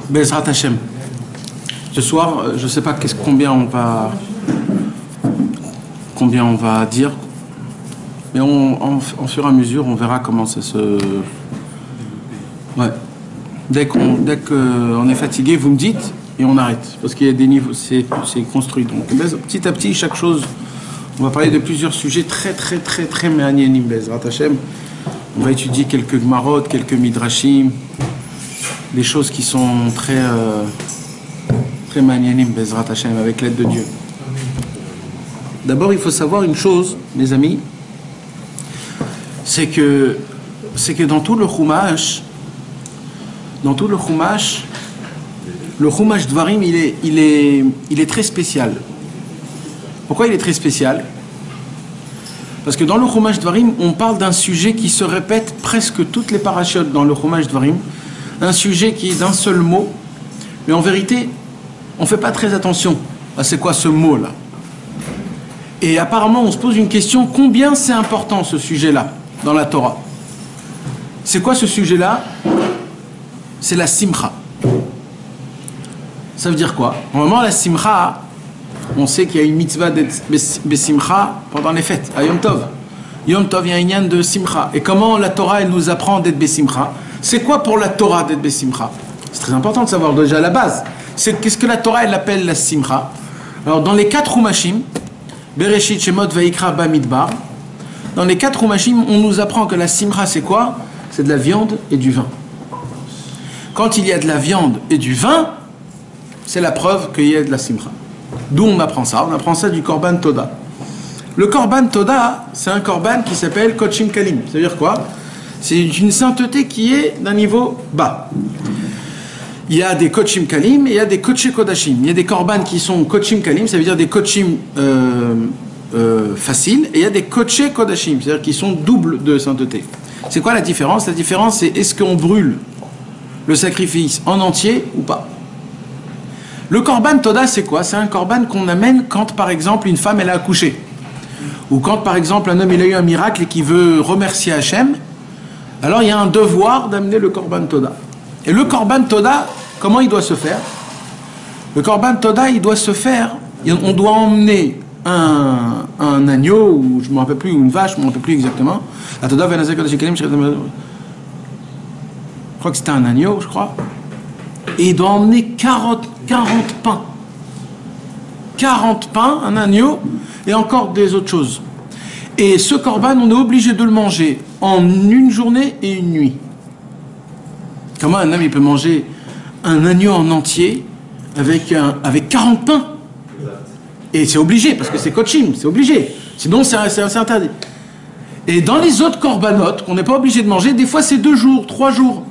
Bezrat Hashem. Ce soir, je ne sais pas combien on va dire, mais en fur et à mesure, on verra comment ça se... Ouais. Dès qu'on est fatigué, vous me dites, et on arrête. Parce qu'il y a des niveaux, c'est construit. Donc, petit à petit, chaque chose, on va parler de plusieurs sujets très méanianim, Bezrat Hashem. On va étudier quelques gmarot, quelques midrashim, des choses qui sont très manianim, Bezrat Hashem, avec l'aide de Dieu. D'abord, il faut savoir une chose, mes amis, c'est que dans tout le Chumash, le Chumash Dvarim, il est très spécial. Pourquoi il est très spécial? Parce que dans le Chumash Dvarim, on parle d'un sujet qui se répète presque toutes les parachutes dans le Chumash Dvarim, un sujet qui est d'un seul mot, mais en vérité, on ne fait pas très attention à c'est quoi ce mot-là. Et apparemment, on se pose une question, combien c'est important ce sujet-là dans la Torah? C'est quoi ce sujet-là? C'est la simcha. Ça veut dire quoi? Normalement, la simcha, on sait qu'il y a une mitzvah d'être besimcha pendant les fêtes, à Yom Tov. Yom Tov, il y a un yann de simcha. Et comment la Torah, elle nous apprend d'être besimcha? C'est quoi pour la Torah d'être besimcha? C'est très important de savoir déjà à la base. Qu'est-ce que la Torah, elle appelle la simcha? Alors, dans les 4 Humashim, Bereshit, Shemot, Vaikra, Bamidbar, dans les 4 Humashim, on nous apprend que la simcha, c'est quoi? C'est de la viande et du vin. Quand il y a de la viande et du vin, c'est la preuve qu'il y a de la simcha. D'où on apprend ça? On apprend ça du Korban Toda. Le Korban Toda, c'est un Korban qui s'appelle Kochim Kalim. Ça veut dire quoi? C'est une sainteté qui est d'un niveau bas. Il y a des Kochim Kalim et il y a des Koché Kodashim. Il y a des Korban qui sont Kochim Kalim, ça veut dire des Kochim faciles, et il y a des Koché Kodashim, c'est-à-dire qui sont doubles de sainteté. C'est quoi la différence? La différence, c'est est-ce qu'on brûle le sacrifice en entier ou pas? Le Korban Toda, c'est quoi? C'est un Korban qu'on amène quand, par exemple, une femme, elle a accouché. Ou quand, par exemple, un homme, il a eu un miracle et qui veut remercier Hachem. Alors, il y a un devoir d'amener le Korban Toda. Et le Korban Toda, comment il doit se faire? Le Korban Toda, il doit se faire... On doit emmener un agneau, ou je ne me rappelle plus, ou une vache, je ne me rappelle plus exactement. La Toda, je crois que c'était un agneau, je crois. Et il doit emmener 40 pains. 40 pains, un agneau, et encore des autres choses. Et ce korban, on est obligé de le manger en une journée et une nuit. Comment un homme il peut manger un agneau en entier avec 40 pains? Et c'est obligé, parce que c'est kochim, c'est obligé. Sinon, c'est interdit. Et dans les autres corbanotes, qu'on n'est pas obligé de manger, des fois c'est 2 jours, 3 jours.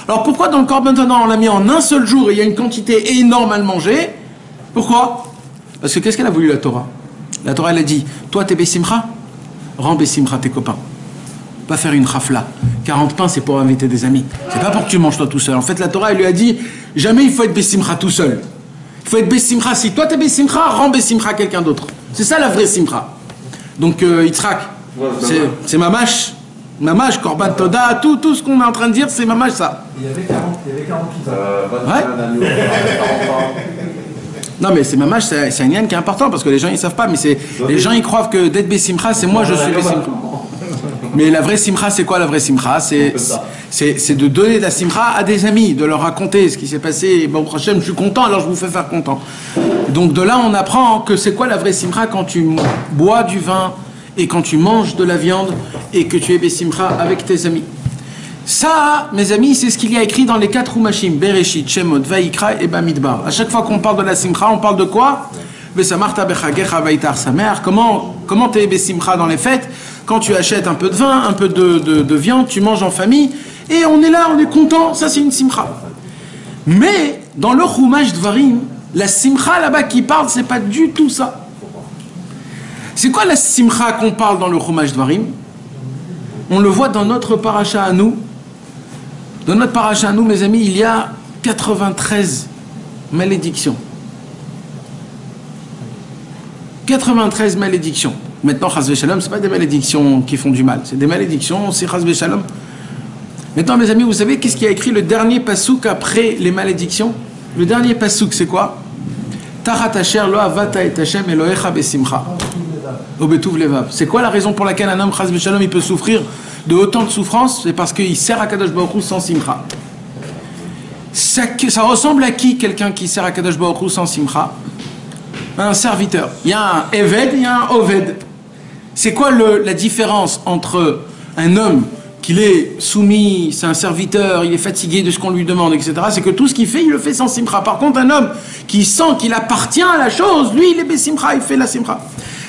Alors pourquoi dans le Korban Toda on l'a mis en un seul jour et il y a une quantité énorme à le manger? Pourquoi? Parce que qu'est-ce qu'elle a voulu la Torah? La Torah elle a dit, toi t'es Bessimcha, rends Bessimcha tes copains. Pas faire une rafla. 40 pains c'est pour inviter des amis. C'est pas pour que tu manges toi tout seul. En fait la Torah elle lui a dit, jamais il faut être Bessimcha tout seul. Il faut être Bessimcha. Si toi t'es Bessimcha, rends Bessimcha à quelqu'un d'autre. C'est ça la vraie Simcha. Donc Yitzhak, c'est mamash. Mamash, Korban Toda, tout ce qu'on est en train de dire, c'est mamash ça. Il y avait 40 pizzas. Ouais. Non mais c'est mamash, c'est un yann qui est important parce que les gens ils savent pas, mais les gens ils croient que d'être Bessimcha, c'est moi je suis Bessimcha. Mais la vraie Simcha, c'est quoi la vraie Simcha? C'est de donner de la Simcha à des amis, de leur raconter ce qui s'est passé. Bon, prochain, je suis content, alors je vous fais faire content. Donc de là, on apprend que c'est quoi la vraie Simcha quand tu bois du vin et quand tu manges de la viande et que tu es Bessimcha avec tes amis. Ça, mes amis, c'est ce qu'il y a écrit dans les 4 Humashim, Bereshit, Shemot, Vaikra et Bamidbar. À chaque fois qu'on parle de la Simcha, on parle de quoi? Comment tu es Bessimcha dans les fêtes? Quand tu achètes un peu de vin, un peu de viande, tu manges en famille, et on est là, on est content, ça c'est une Simcha. Mais, dans le Chumash Dvarim, la Simcha là-bas qui parle, c'est pas du tout ça. C'est quoi la Simcha qu'on parle dans le Chumash Dvarim? On le voit dans notre paracha à nous. Dans notre paracha à nous, mes amis, il y a 93 malédictions. 93 malédictions. Maintenant, Chas V'Shalom, ce n'est pas des malédictions qui font du mal. C'est des malédictions, c'est Chas V'Shalom. Maintenant, mes amis, vous savez qu'est-ce qui a écrit le dernier pasouk après les malédictions? Le dernier pasouk, c'est quoi? Tarat asher lo avata et Hashem Elohecha besimcha. Au betuv levav. C'est quoi la raison pour laquelle un homme, chas v'shalom, il peut souffrir de autant de souffrance? C'est parce qu'il sert à Kadosh Baruch Hu sans simcha. Ça ressemble à qui quelqu'un qui sert à Kadosh Baruch Hu sans simcha? Un serviteur. Il y a un Eved, il y a un Oved. C'est quoi la différence entre un homme qu'il est soumis, c'est un serviteur, il est fatigué de ce qu'on lui demande, etc. C'est que tout ce qu'il fait, il le fait sans simcha. Par contre, un homme qui sent qu'il appartient à la chose, lui, il est besimcha, il fait la simcha.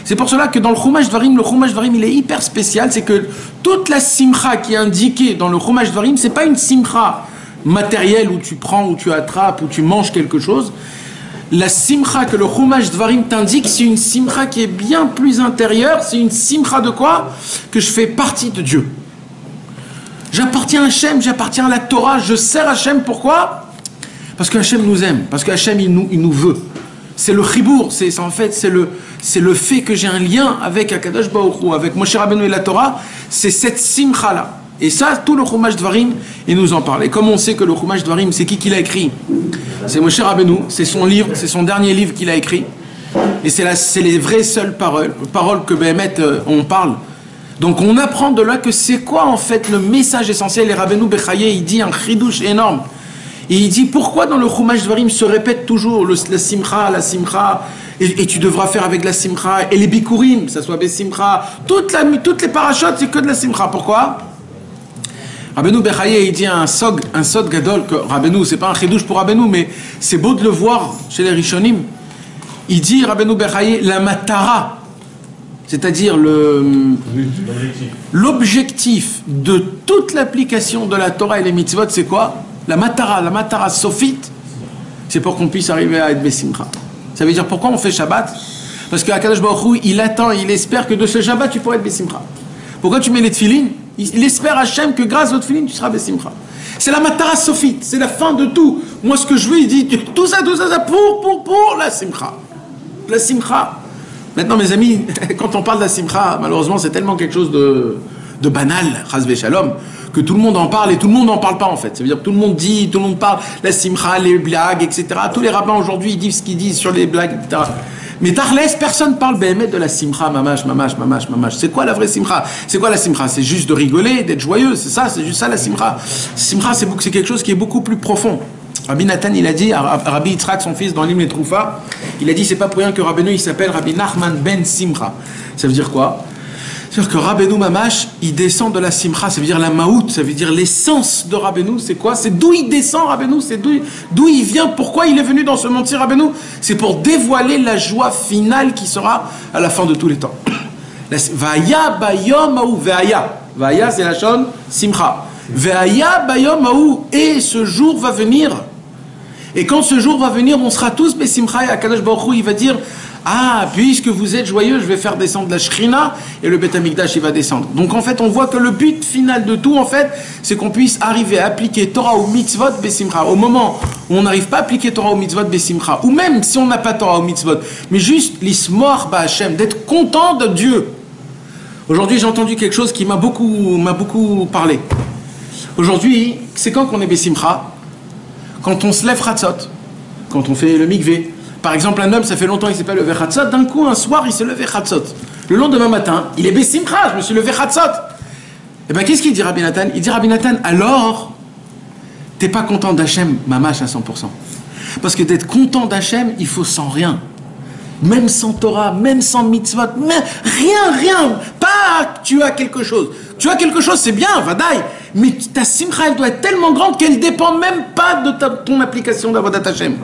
C'est pour cela que dans le Chumash Dvarim, il est hyper spécial. C'est que toute la simcha qui est indiquée dans le Chumash Dvarim, c'est pas une simcha matérielle où tu prends, où tu attrapes, où tu manges quelque chose. La simcha que le Chumash Dvarim t'indique, c'est une simcha qui est bien plus intérieure. C'est une simcha de quoi? Que je fais partie de Dieu. J'appartiens à Hachem, j'appartiens à la Torah, je sers Hachem. Pourquoi? Parce que Hachem nous aime, parce que Hachem il nous veut. C'est le chibour, en fait c'est le fait que j'ai un lien avec Akadosh Baruch Hu, avec Moshe Rabbeinu et la Torah. C'est cette simcha là. Et ça, tout le Chumash Dvarim, il nous en parle. Et comme on sait que le Chumash Dvarim, c'est qui l'a écrit? C'est Moshe Rabbeinu, c'est son livre, c'est son dernier livre qu'il a écrit. Et c'est les vraies seules paroles que Béhémet on parle. Donc on apprend de là que c'est quoi en fait le message essentiel. Et Rabbeinu Bechaye, il dit un chidouche énorme. Et il dit pourquoi dans le Chumash Dvarim se répète toujours la simcha, et tu devras faire avec la simcha, et les bikurim, ça soit besimcha, toutes les parachutes, c'est que de la simcha. Pourquoi? Rabbeinu Bechaye, il dit un sod gadol, que Rabbeinu, c'est pas un chidouche pour Rabbeinu, mais c'est beau de le voir chez les Rishonim. Il dit, Rabbeinu Bechaye, la matara, c'est-à-dire l'objectif de toute l'application de la Torah et les mitzvot, c'est quoi? La matara sophite, c'est pour qu'on puisse arriver à être besimcha. Ça veut dire pourquoi on fait Shabbat? Parce qu'Akadosh Baruch Hu, il attend, il espère que de ce Shabbat, tu pourras être besimcha. Pourquoi tu mets les tefilines? Il espère Hachem que grâce aux tefilines, tu seras besimcha. C'est la matara sophite, c'est la fin de tout. Moi, ce que je veux, il dit, tout ça, pour la simcha. La simcha. Maintenant, mes amis, quand on parle de la simcha, malheureusement, c'est tellement quelque chose de banal, chas v'shalom, que tout le monde en parle et tout le monde n'en parle pas en fait. Ça veut dire que tout le monde dit, tout le monde parle, la simcha, les blagues, etc. Tous les rabbins aujourd'hui, ils disent ce qu'ils disent sur les blagues, etc. Mais Tarles, personne parle béhémet de la simcha, mamash. C'est quoi la vraie simcha? C'est quoi la simcha? C'est juste de rigoler, d'être joyeux, c'est ça, c'est juste ça la simcha. Simcha, c'est quelque chose qui est beaucoup plus profond. Rabbi Nathan, il a dit à Rabbi Yitzhak, son fils, dans l'hymne et Troufa, il a dit c'est pas pour rien que Rabbeinu il s'appelle Rabbi Nachman ben Simcha. Ça veut dire quoi? C'est-à-dire que Rabbeinu Mamash, il descend de la Simcha, ça veut dire la Maout, ça veut dire l'essence de Rabbeinu, c'est quoi? C'est d'où il descend Rabbeinu, c'est d'où il vient, pourquoi il est venu dans ce monde Rabbeinu? C'est pour dévoiler la joie finale qui sera à la fin de tous les temps. Vaya bayom maou, Vaya c'est la chaîne Simcha. Vaya bayom maou, et ce jour va venir. Et quand ce jour va venir, on sera tous besimcha et Akadosh Baruch Hu, il va dire ah, puisque vous êtes joyeux, je vais faire descendre la Shrina et le Beth Amikdash il va descendre. Donc en fait, on voit que le but final de tout, en fait, c'est qu'on puisse arriver à appliquer Torah ou mitzvot besimcha. Au moment où on n'arrive pas à appliquer Torah ou mitzvot besimcha, ou même si on n'a pas Torah ou mitzvot, mais juste l'ismor ba'Hashem, d'être content de Dieu. Aujourd'hui, j'ai entendu quelque chose qui m'a beaucoup parlé. Aujourd'hui, c'est quand qu'on est besimcha? Quand on se lève Chatzot, quand on fait le mikvé. Par exemple, un homme, ça fait longtemps qu'il ne s'est pas levé Chatzot, d'un coup, un soir, il s'est levé Chatzot. Le lendemain matin, il est besimcha, je me suis levé Chatzot. Et bien, qu'est-ce qu'il dit Rabbi Nathan? Il dit Rabbi Nathan, alors, t'es pas content d'Hachem, mamash à 100%. Parce que d'être content d'Hachem, il faut sans rien. Même sans Torah, même sans mitzvot, rien. Pas tu as quelque chose. Tu as quelque chose, c'est bien, vadaï. Mais ta simcha, elle doit être tellement grande qu'elle ne dépend même pas de ton application d'Avodat Hashem.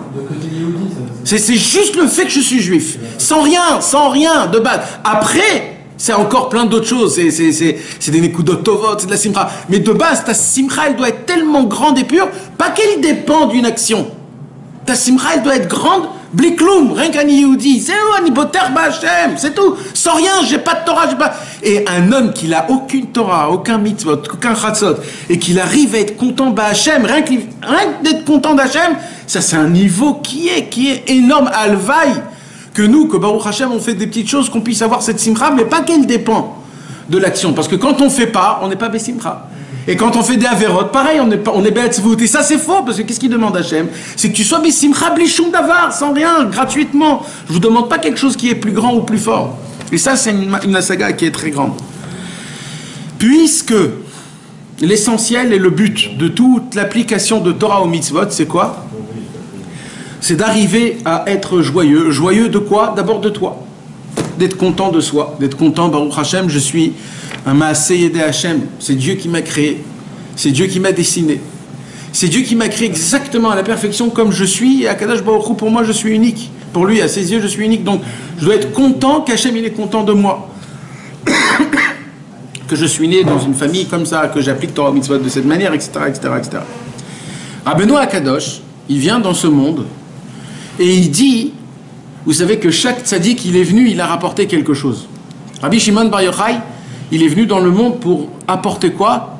C'est juste le fait que je suis juif. Sans rien de base. Après, c'est encore plein d'autres choses. C'est des nekudot tovot, c'est de la simcha. Mais de base, ta simcha, elle doit être tellement grande et pure, pas qu'elle dépend d'une action. Ta simcha, elle doit être grande, blikloum, rien qu'un Yehudi. C'est un iboter ba'Hashem, c'est tout. Sans rien, j'ai pas de Torah, j'ai pas. Et un homme qui n'a aucune Torah, aucun mitzvot, aucun chatzot, et qu'il arrive à être content ba'Hashem, rien que d'être content d'Hachem, ça c'est un niveau qui est énorme, alvaï, que nous, que Baruch Hashem, on fait des petites choses, qu'on puisse avoir cette simcha, mais pas qu'elle dépend de l'action. Parce que quand on fait pas, on n'est pas besimcha. Et quand on fait des avérotes, pareil, on est be'atzvut. Et ça, c'est faux, parce que qu'est-ce qu'il demande Hachem? C'est que tu sois bisimcha blishum davar, sans rien, gratuitement. Je vous demande pas quelque chose qui est plus grand ou plus fort. Et ça, c'est une saga qui est très grande. Puisque l'essentiel et le but de toute l'application de Torah au mitzvot, c'est quoi? C'est d'arriver à être joyeux. Joyeux de quoi? D'abord de toi. D'être content de soi. D'être content, Baruch Hashem, je suis un Maaseh Yedei Hashem. C'est Dieu qui m'a créé. C'est Dieu qui m'a dessiné. C'est Dieu qui m'a créé exactement à la perfection comme je suis. Et à Kadosh Baruch Hu, pour moi, je suis unique. Pour lui, à ses yeux, je suis unique. Donc, je dois être content qu'Hachem, il est content de moi. Que je suis né dans une famille comme ça, que j'applique Torah mitzvot de cette manière, etc., etc., etc. Rabbeinu Akadosh, il vient dans ce monde et il dit, vous savez que chaque tzaddik, il est venu, il a rapporté quelque chose. Rabbi Shimon Bar Yochai, il est venu dans le monde pour apporter quoi?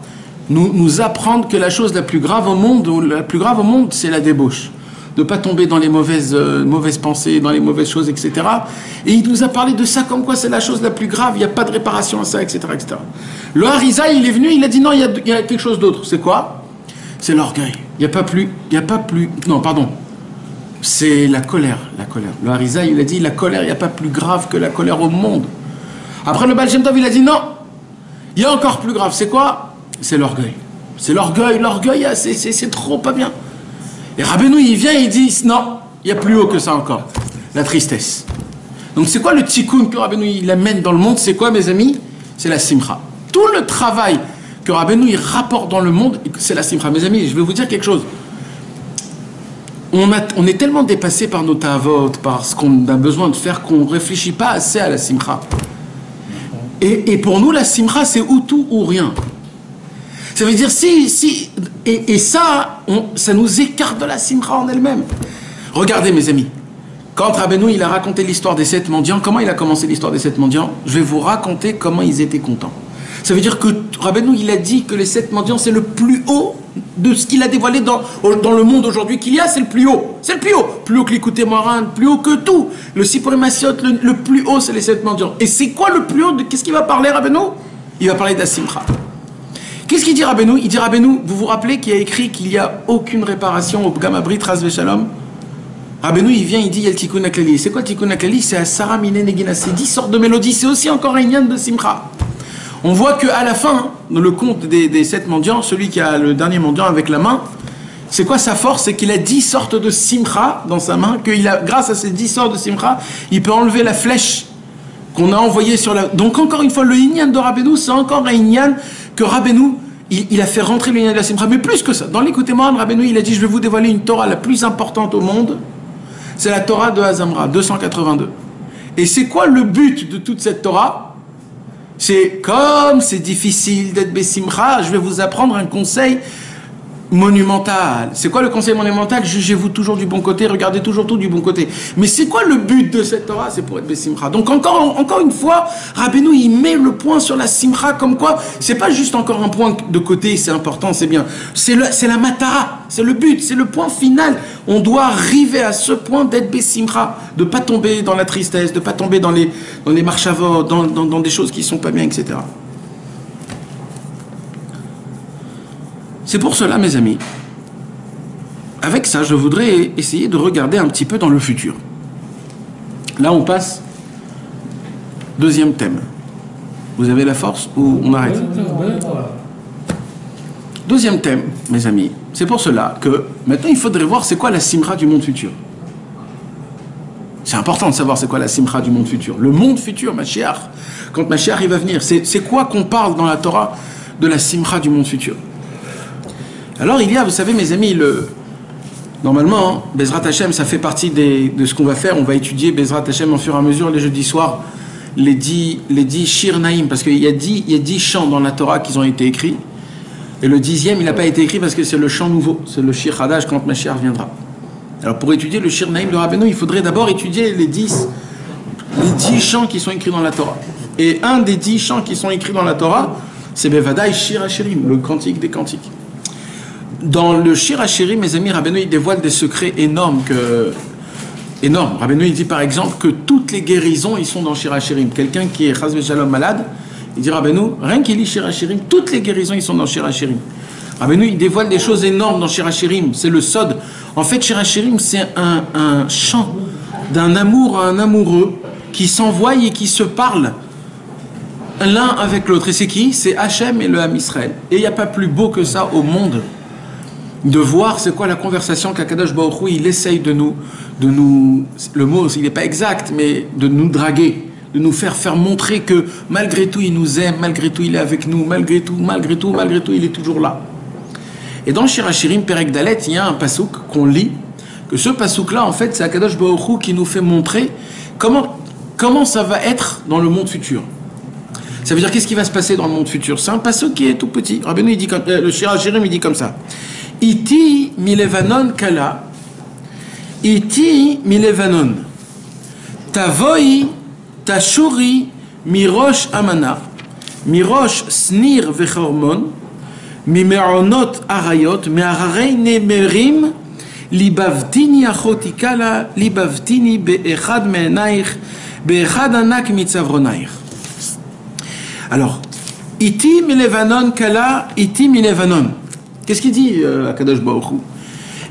Nous apprendre que la chose la plus grave au monde, c'est la débauche. De ne pas tomber dans les mauvaises pensées, dans les mauvaises choses, etc. Et il nous a parlé de ça comme quoi c'est la chose la plus grave, il n'y a pas de réparation à ça, etc., etc. Le Harizal, il est venu, il a dit non, il y a quelque chose d'autre. C'est quoi? C'est l'orgueil. Il n'y a pas plus, non, pardon. C'est la colère. Le Harizal, il a dit la colère, il n'y a pas plus grave que la colère au monde. Après, le Baal Shem Tov, il a dit non, il y a encore plus grave. C'est quoi? C'est l'orgueil. C'est l'orgueil, c'est trop pas bien. Et Rabbeinu, il vient et il dit, non, il y a plus haut que ça encore. La tristesse. Donc c'est quoi le tikkun que Rabbeinu, il amène dans le monde? C'est quoi, mes amis? C'est la simcha. Tout le travail que Rabbeinu, il rapporte dans le monde, c'est la simcha. Mes amis, je vais vous dire quelque chose. On est tellement dépassé par nos ta'avot, par ce qu'on a besoin de faire, qu'on ne réfléchit pas assez à la simcha. Et pour nous, la simcha, c'est ou tout ou rien. Ça veut dire et ça nous écarte de la simcha en elle-même. Regardez mes amis, quand Rabbeinu il a raconté l'histoire des 7 mendiants, comment il a commencé l'histoire des 7 mendiants? Je vais vous raconter comment ils étaient contents. Ça veut dire que Rabbeinu il a dit que les 7 mendiants c'est le plus haut de ce qu'il a dévoilé dans le monde aujourd'hui qu'il y a, c'est le plus haut. C'est le plus haut. Plus haut que l'écouté morin, plus haut que tout. Le Sipur Massiot, le plus haut c'est les 7 mendiants. Et c'est quoi le plus haut? Qu'est-ce qu'il va parler Rabbeinu? Il va parler de la simcha. Qu'est-ce qu'il dit Rabbeinu? Il dit Rabbeinu, vous vous rappelez qu'il y a écrit qu'il n'y a aucune réparation au Pgam Abrit Ras Veshalom? Rabbeinu, il vient, il dit il y a le Tikkun HaKlali. C'est quoi le Tikkun HaKlali? C'est Asara Mine Negina. C'est 10 sortes de mélodies. C'est aussi encore un Inyan de Simcha. On voit qu'à la fin, dans le conte des 7 mendiants, celui qui a le dernier mendiant avec la main, c'est quoi sa force? C'est qu'il a 10 sortes de Simcha dans sa main, grâce à ces 10 sortes de Simcha, il peut enlever la flèche qu'on a envoyée sur la... Donc encore une fois, le Inyan de Rabbeinu, c'est encore un Inyan que Rabbeinu, il a fait rentrer le Inyan de la Simcha. Mais plus que ça, dans l'écoute Moran, Rabbeinu, il a dit, je vais vous dévoiler une Torah la plus importante au monde, c'est la Torah de Hazamra, 282. Et c'est quoi le but de toute cette Torah? C'est comme c'est difficile d'être Bessimcha, je vais vous apprendre un conseil monumental. C'est quoi le conseil monumental? Jugez-vous toujours du bon côté, regardez toujours tout du bon côté. Mais c'est quoi le but de cette Torah? C'est pour être Bessimcha. Donc encore une fois, Rabbeinu il met le point sur la Simcha comme quoi c'est pas juste encore un point de côté, c'est important, c'est bien. C'est la matara, c'est le but, c'est le point final. On doit arriver à ce point d'être Bessimcha, de pas tomber dans la tristesse, de pas tomber dans les marchavot, dans des choses qui sont pas bien, etc. C'est pour cela, mes amis, avec ça, je voudrais essayer de regarder un petit peu dans le futur. Là, on passe deuxième thème. Vous avez la force ou on arrête? Deuxième thème, mes amis, c'est pour cela que maintenant, il faudrait voir c'est quoi la simcha du monde futur. C'est important de savoir c'est quoi la simcha du monde futur. Le monde futur, Mashiach, quand Mashiach il va venir, c'est quoi qu'on parle dans la Torah de la simcha du monde futur? Alors il y a, vous savez mes amis, normalement, Bezrat Hashem, ça fait partie de ce qu'on va faire. On va étudier Bezrat Hashem en fur et à mesure les jeudis soirs, les 10 Shir Naïm, parce qu'il y a 10 chants dans la Torah qui ont été écrits. Et le 10e, il n'a pas été écrit parce que c'est le chant nouveau, c'est le Shir Hadash quand Mashiach viendra. Alors pour étudier le Shir Naïm de Rabbeinu, il faudrait d'abord étudier les 10 chants qui sont écrits dans la Torah. Et un des 10 chants qui sont écrits dans la Torah, c'est Bevadaï Shir HaShirim, le cantique des cantiques. Dans le Shir HaShirim, mes amis, Rabbeinu il dévoile des secrets énormes. Rabbeinu il dit par exemple que toutes les guérisons ils sont dans Shir HaShirim. Quelqu'un qui est Chas v'Shalom malade, Il dit Rabbeinu, rien qu'il lit Shir HaShirim, toutes les guérisons, ils sont dans Shir HaShirim. Rabbeinu, il dévoile des choses énormes dans Shir HaShirim, c'est le sod. En fait, Shir HaShirim, c'est un chant d'un amour à un amoureux qui s'envoient et qui se parlent l'un avec l'autre. Et c'est qui? C'est Hachem et le Ham Israël. Et il n'y a pas plus beau que ça au monde de voir c'est quoi la conversation qu'Akadosh Baruch Hu, il essaye de nous, le mot il n'est pas exact, mais de nous draguer, de nous faire montrer que malgré tout il nous aime, malgré tout il est avec nous, malgré tout il est toujours là. Et dans Shir HaShirim Perek Dalet, il y a un pasouk qu'on lit, que ce pasouk là en fait c'est Akadosh Baruch Hu qui nous fait montrer comment ça va être dans le monde futur. Ça veut dire qu'est-ce qui va se passer dans le monde futur. C'est un pasouk qui est tout petit. Rabbeinu, il dit le Shir HaShirim il dit comme ça. Iti mi Levanon kala, iti mi Levanon, tavoi tashuri mi rosh amana, mi rosh snir vechormon, mi me'onot arayot, mi ararei nemerim, libavtini achoti kala, libavtini be'echad me'enaich, be'echad anak mitzavronaich. Alors, iti mi Levanon kala, iti mi Levanon. Qu'est-ce qu'il dit Akadosh Baruch Hu?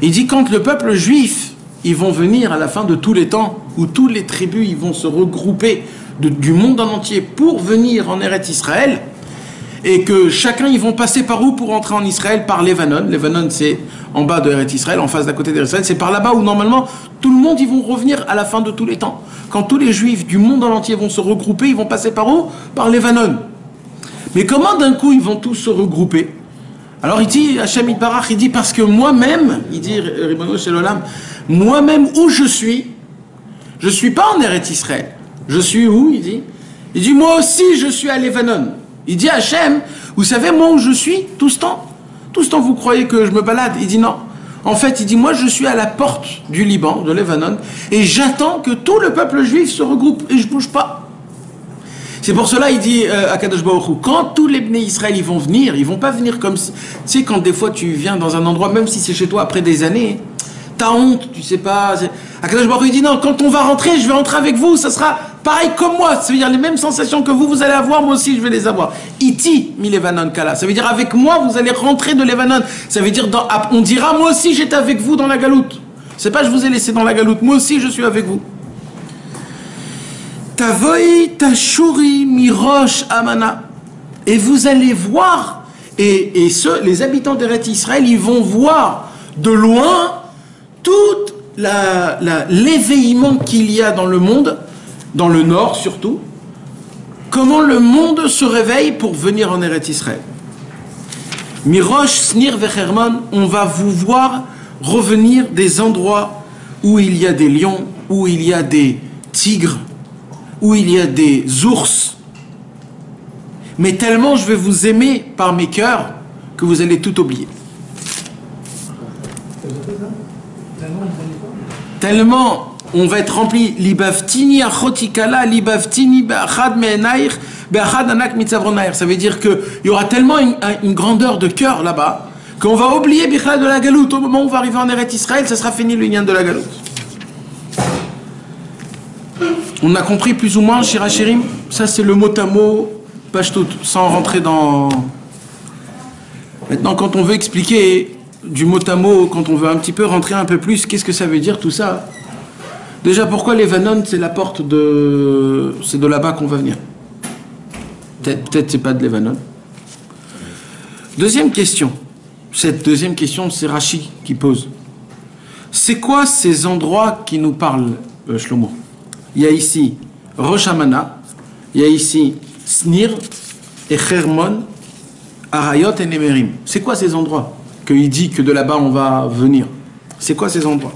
Il dit quand le peuple juif, ils vont venir à la fin de tous les temps, où tous les tribus ils vont se regrouper du monde en entier pour venir en Eretz Israël, et que chacun ils vont passer par où pour entrer en Israël? Par Levanon. Levanon c'est en bas de Eretz Israël, en face d'à côté d'Eretz Israël. C'est par là-bas où normalement tout le monde ils vont revenir à la fin de tous les temps. Quand tous les juifs du monde en entier vont se regrouper, ils vont passer par où? Par Levanon. Mais comment d'un coup ils vont tous se regrouper? Alors il dit, Hachem Yitbarach, il dit parce que moi-même, il dit Ribono Shel Olam, moi-même où je suis pas en Eretz Israël. Je suis où? Il dit moi aussi je suis à Levanon. Il dit Hachem, vous savez moi où je suis tout ce temps vous croyez que je me balade? Il dit non. En fait il dit moi je suis à la porte du Liban, de Levanon, et j'attends que tout le peuple juif se regroupe et je bouge pas. C'est pour cela il dit à Kadosh Baruch Hu, quand tous les Bnei Israël ils vont venir, ils vont pas venir comme tu sais quand des fois tu viens dans un endroit, même si c'est chez toi après des années, t'as honte, tu sais pas. Akadosh Baruch Hu il dit non, quand on va rentrer, je vais rentrer avec vous, ça sera pareil comme moi, ça veut dire les mêmes sensations que vous allez avoir, moi aussi je vais les avoir. Iti mi Levanon kala, ça veut dire avec moi vous allez rentrer de Levanon, ça veut dire on dira moi aussi j'étais avec vous dans la galoute. C'est pas je vous ai laissé dans la galoute, moi aussi je suis avec vous. Tavoi tashuri mirosh amana. Et vous allez voir, et les habitants d'Eretz Israël, ils vont voir de loin tout l'éveillement qu'il y a dans le monde, dans le nord surtout, comment le monde se réveille pour venir en Eretz Israël. Mirosh, Snir, Vechermon, on va vous voir revenir des endroits où il y a des lions, où il y a des tigres, où il y a des ours, mais tellement je vais vous aimer par mes cœurs que vous allez tout oublier. Tellement on va être rempli. Libavtini achotikala, libavtini be'achad me'enaich, be'achad anak mitzavronaich. Ça veut dire qu'il y aura tellement une grandeur de cœur là-bas qu'on va oublier Bichlal de la galoute. Au moment où on va arriver en Eretz Israël, ça sera fini le lien de la galoute. On a compris plus ou moins Shir HaShirim? Ça c'est le mot à mot Pashtout, sans rentrer dans... Maintenant quand on veut expliquer du mot à mot, quand on veut un petit peu rentrer un peu plus, qu'est-ce que ça veut dire tout ça? Déjà pourquoi Levanon c'est la porte de... C'est de là-bas qu'on va venir. Peut-être c'est pas de Levanon. Deuxième question. Cette deuxième question c'est Rashi qui pose. C'est quoi ces endroits qui nous parlent Shlomo? Il y a ici Rosh Hashanah, il y a ici Snir et Hermon, Arayot et Nemerim. C'est quoi ces endroits qu'il dit que de là-bas on va venir? C'est quoi ces endroits?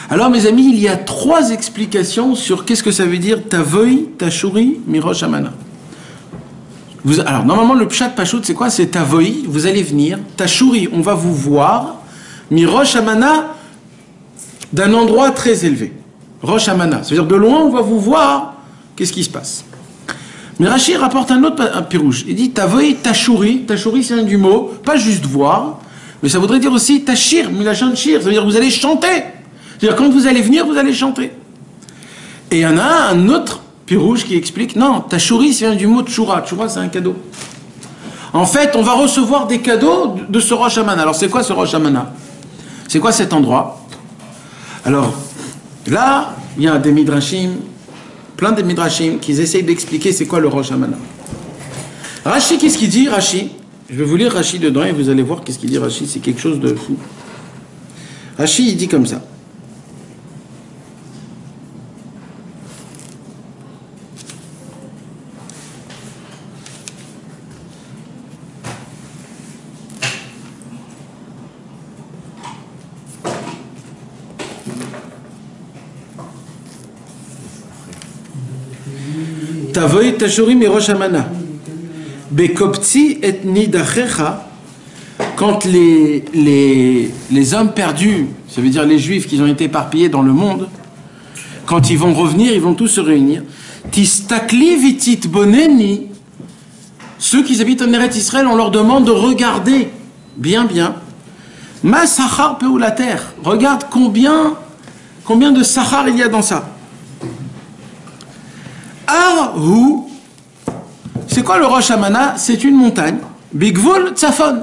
Alors mes amis, il y a 3 explications sur qu'est-ce que ça veut dire Tavoi, Tashuri, Mirosh Hashanah. Alors normalement le Pshat Pashut c'est quoi? C'est Tavoi, vous allez venir, Tashuri, on va vous voir, Mirosh Hashanah d'un endroit très élevé. Rosh Hashanah, ça veut dire de loin on va vous voir, qu'est-ce qui se passe? Mais Rashi rapporte un autre pirouge, il dit Tavoi Tashuri, Tashuri c'est un du mot, pas juste voir, mais ça voudrait dire aussi Tashir, Milachon Shir, ça veut dire que vous allez chanter, c'est-à-dire quand vous allez venir vous allez chanter. Et il y en a un autre Pirouche qui explique, non, Tachouri, c'est vient du mot Tchoura. Tchoura, c'est un cadeau. En fait, on va recevoir des cadeaux de ce Rosh Hashanah. Alors, c'est quoi ce Rosh Hashanah? C'est quoi cet endroit? Alors, là, il y a des midrashim, plein de midrashim, qui essayent d'expliquer c'est quoi le Rosh Hashanah. Rashi, qu'est-ce qu'il dit, Rashi? Je vais vous lire Rashi dedans et vous allez voir qu'est-ce qu'il dit, Rashi. C'est quelque chose de fou. Rashi, il dit comme ça. Tavoy Tashurim et Rosh Hashanah. Bekopti et nidachecha. Quand les hommes perdus, ça veut dire les juifs qui ont été éparpillés dans le monde, quand ils vont revenir, ils vont tous se réunir. Tistakli vitit boneni. Ceux qui habitent en Eretz Israël, on leur demande de regarder bien. Ma sachar peulater. Regarde combien de sachar il y a dans ça. Arhu, c'est quoi le Rosh Hashanah? C'est une montagne. Bigvul Tzafon.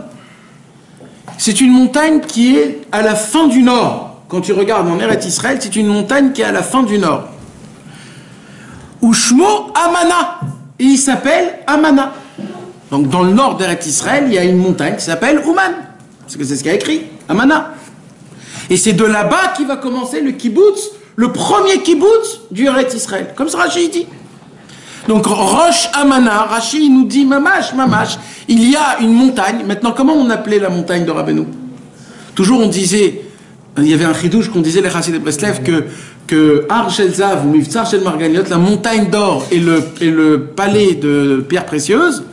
C'est une montagne qui est à la fin du nord. Quand tu regardes en Eretz Israël, c'est une montagne qui est à la fin du nord. Ushmo Amana. Et il s'appelle Amana. Donc dans le nord d'Eretz Israël, il y a une montagne qui s'appelle Ouman. Parce que c'est ce qu'il y a écrit, Amana. Et c'est de là-bas qu'il va commencer le kibbutz, le premier kibbutz du Eretz Israël. Comme ça Rashi dit. Donc Rosh Amana, Rashi nous dit mamash, il y a une montagne. Maintenant, comment on appelait la montagne de Rabbeinu? Toujours on disait, il y avait un chidouche qu'on disait les Chassidei de Breslev que Har Shel Zav ou Mivtzar Shel Margaliot, la montagne d'or et le palais de pierres précieuses,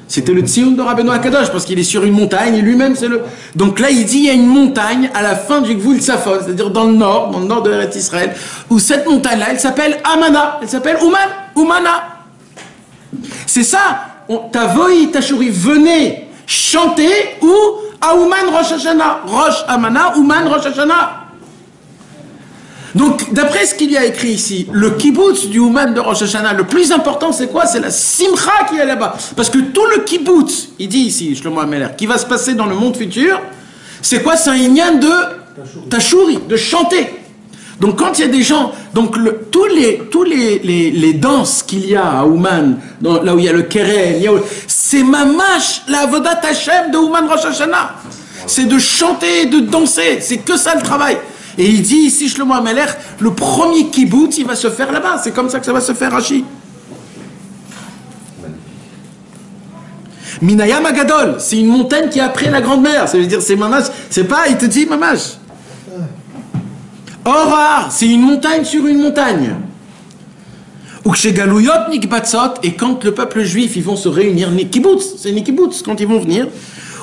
c'était le Tzion de Rabbeinu HaKadosh, parce qu'il est sur une montagne et lui-même c'est le... Donc là il dit il y a une montagne à la fin du Gvul Tzafon, c'est-à-dire dans le nord de l'Eretz Israël, où cette montagne-là elle s'appelle Amana, elle s'appelle Umana. C'est ça, Tavoy Tashurim, venez chanter ou à Ouman Rosh Hashanah, Rosh Amana, Ouman Rosh Hashanah. Donc, d'après ce qu'il y a écrit ici, le kibbutz du Ouman de Rosh Hashanah, le plus important, c'est quoi? C'est la simcha qui est là-bas. Parce que tout le kibbutz, il dit ici, Shlomo HaMelech, qui va se passer dans le monde futur, c'est quoi? C'est un inyan de Tashuri, de chanter. Donc, quand il y a des gens, donc tous les danses qu'il y a à Ouman, là où il y a le keren, c'est mamash, la avodat Hashem de Ouman Rosh Hashanah. C'est de chanter, de danser, c'est que ça le travail. Et il dit ici, Shlomo HaMelech, le premier kibbutz, il va se faire là-bas. C'est comme ça que ça va se faire, Rashi. Minayam Agadol, c'est une montagne qui est après la Grande Mer. Ça veut dire, c'est mamash, c'est pas, il te dit mamash. Orar, c'est une montagne sur une montagne. Ukshegalouyot nikbatzot, et quand le peuple juif, ils vont se réunir, Nikibutz, c'est Nikibutz, quand ils vont venir,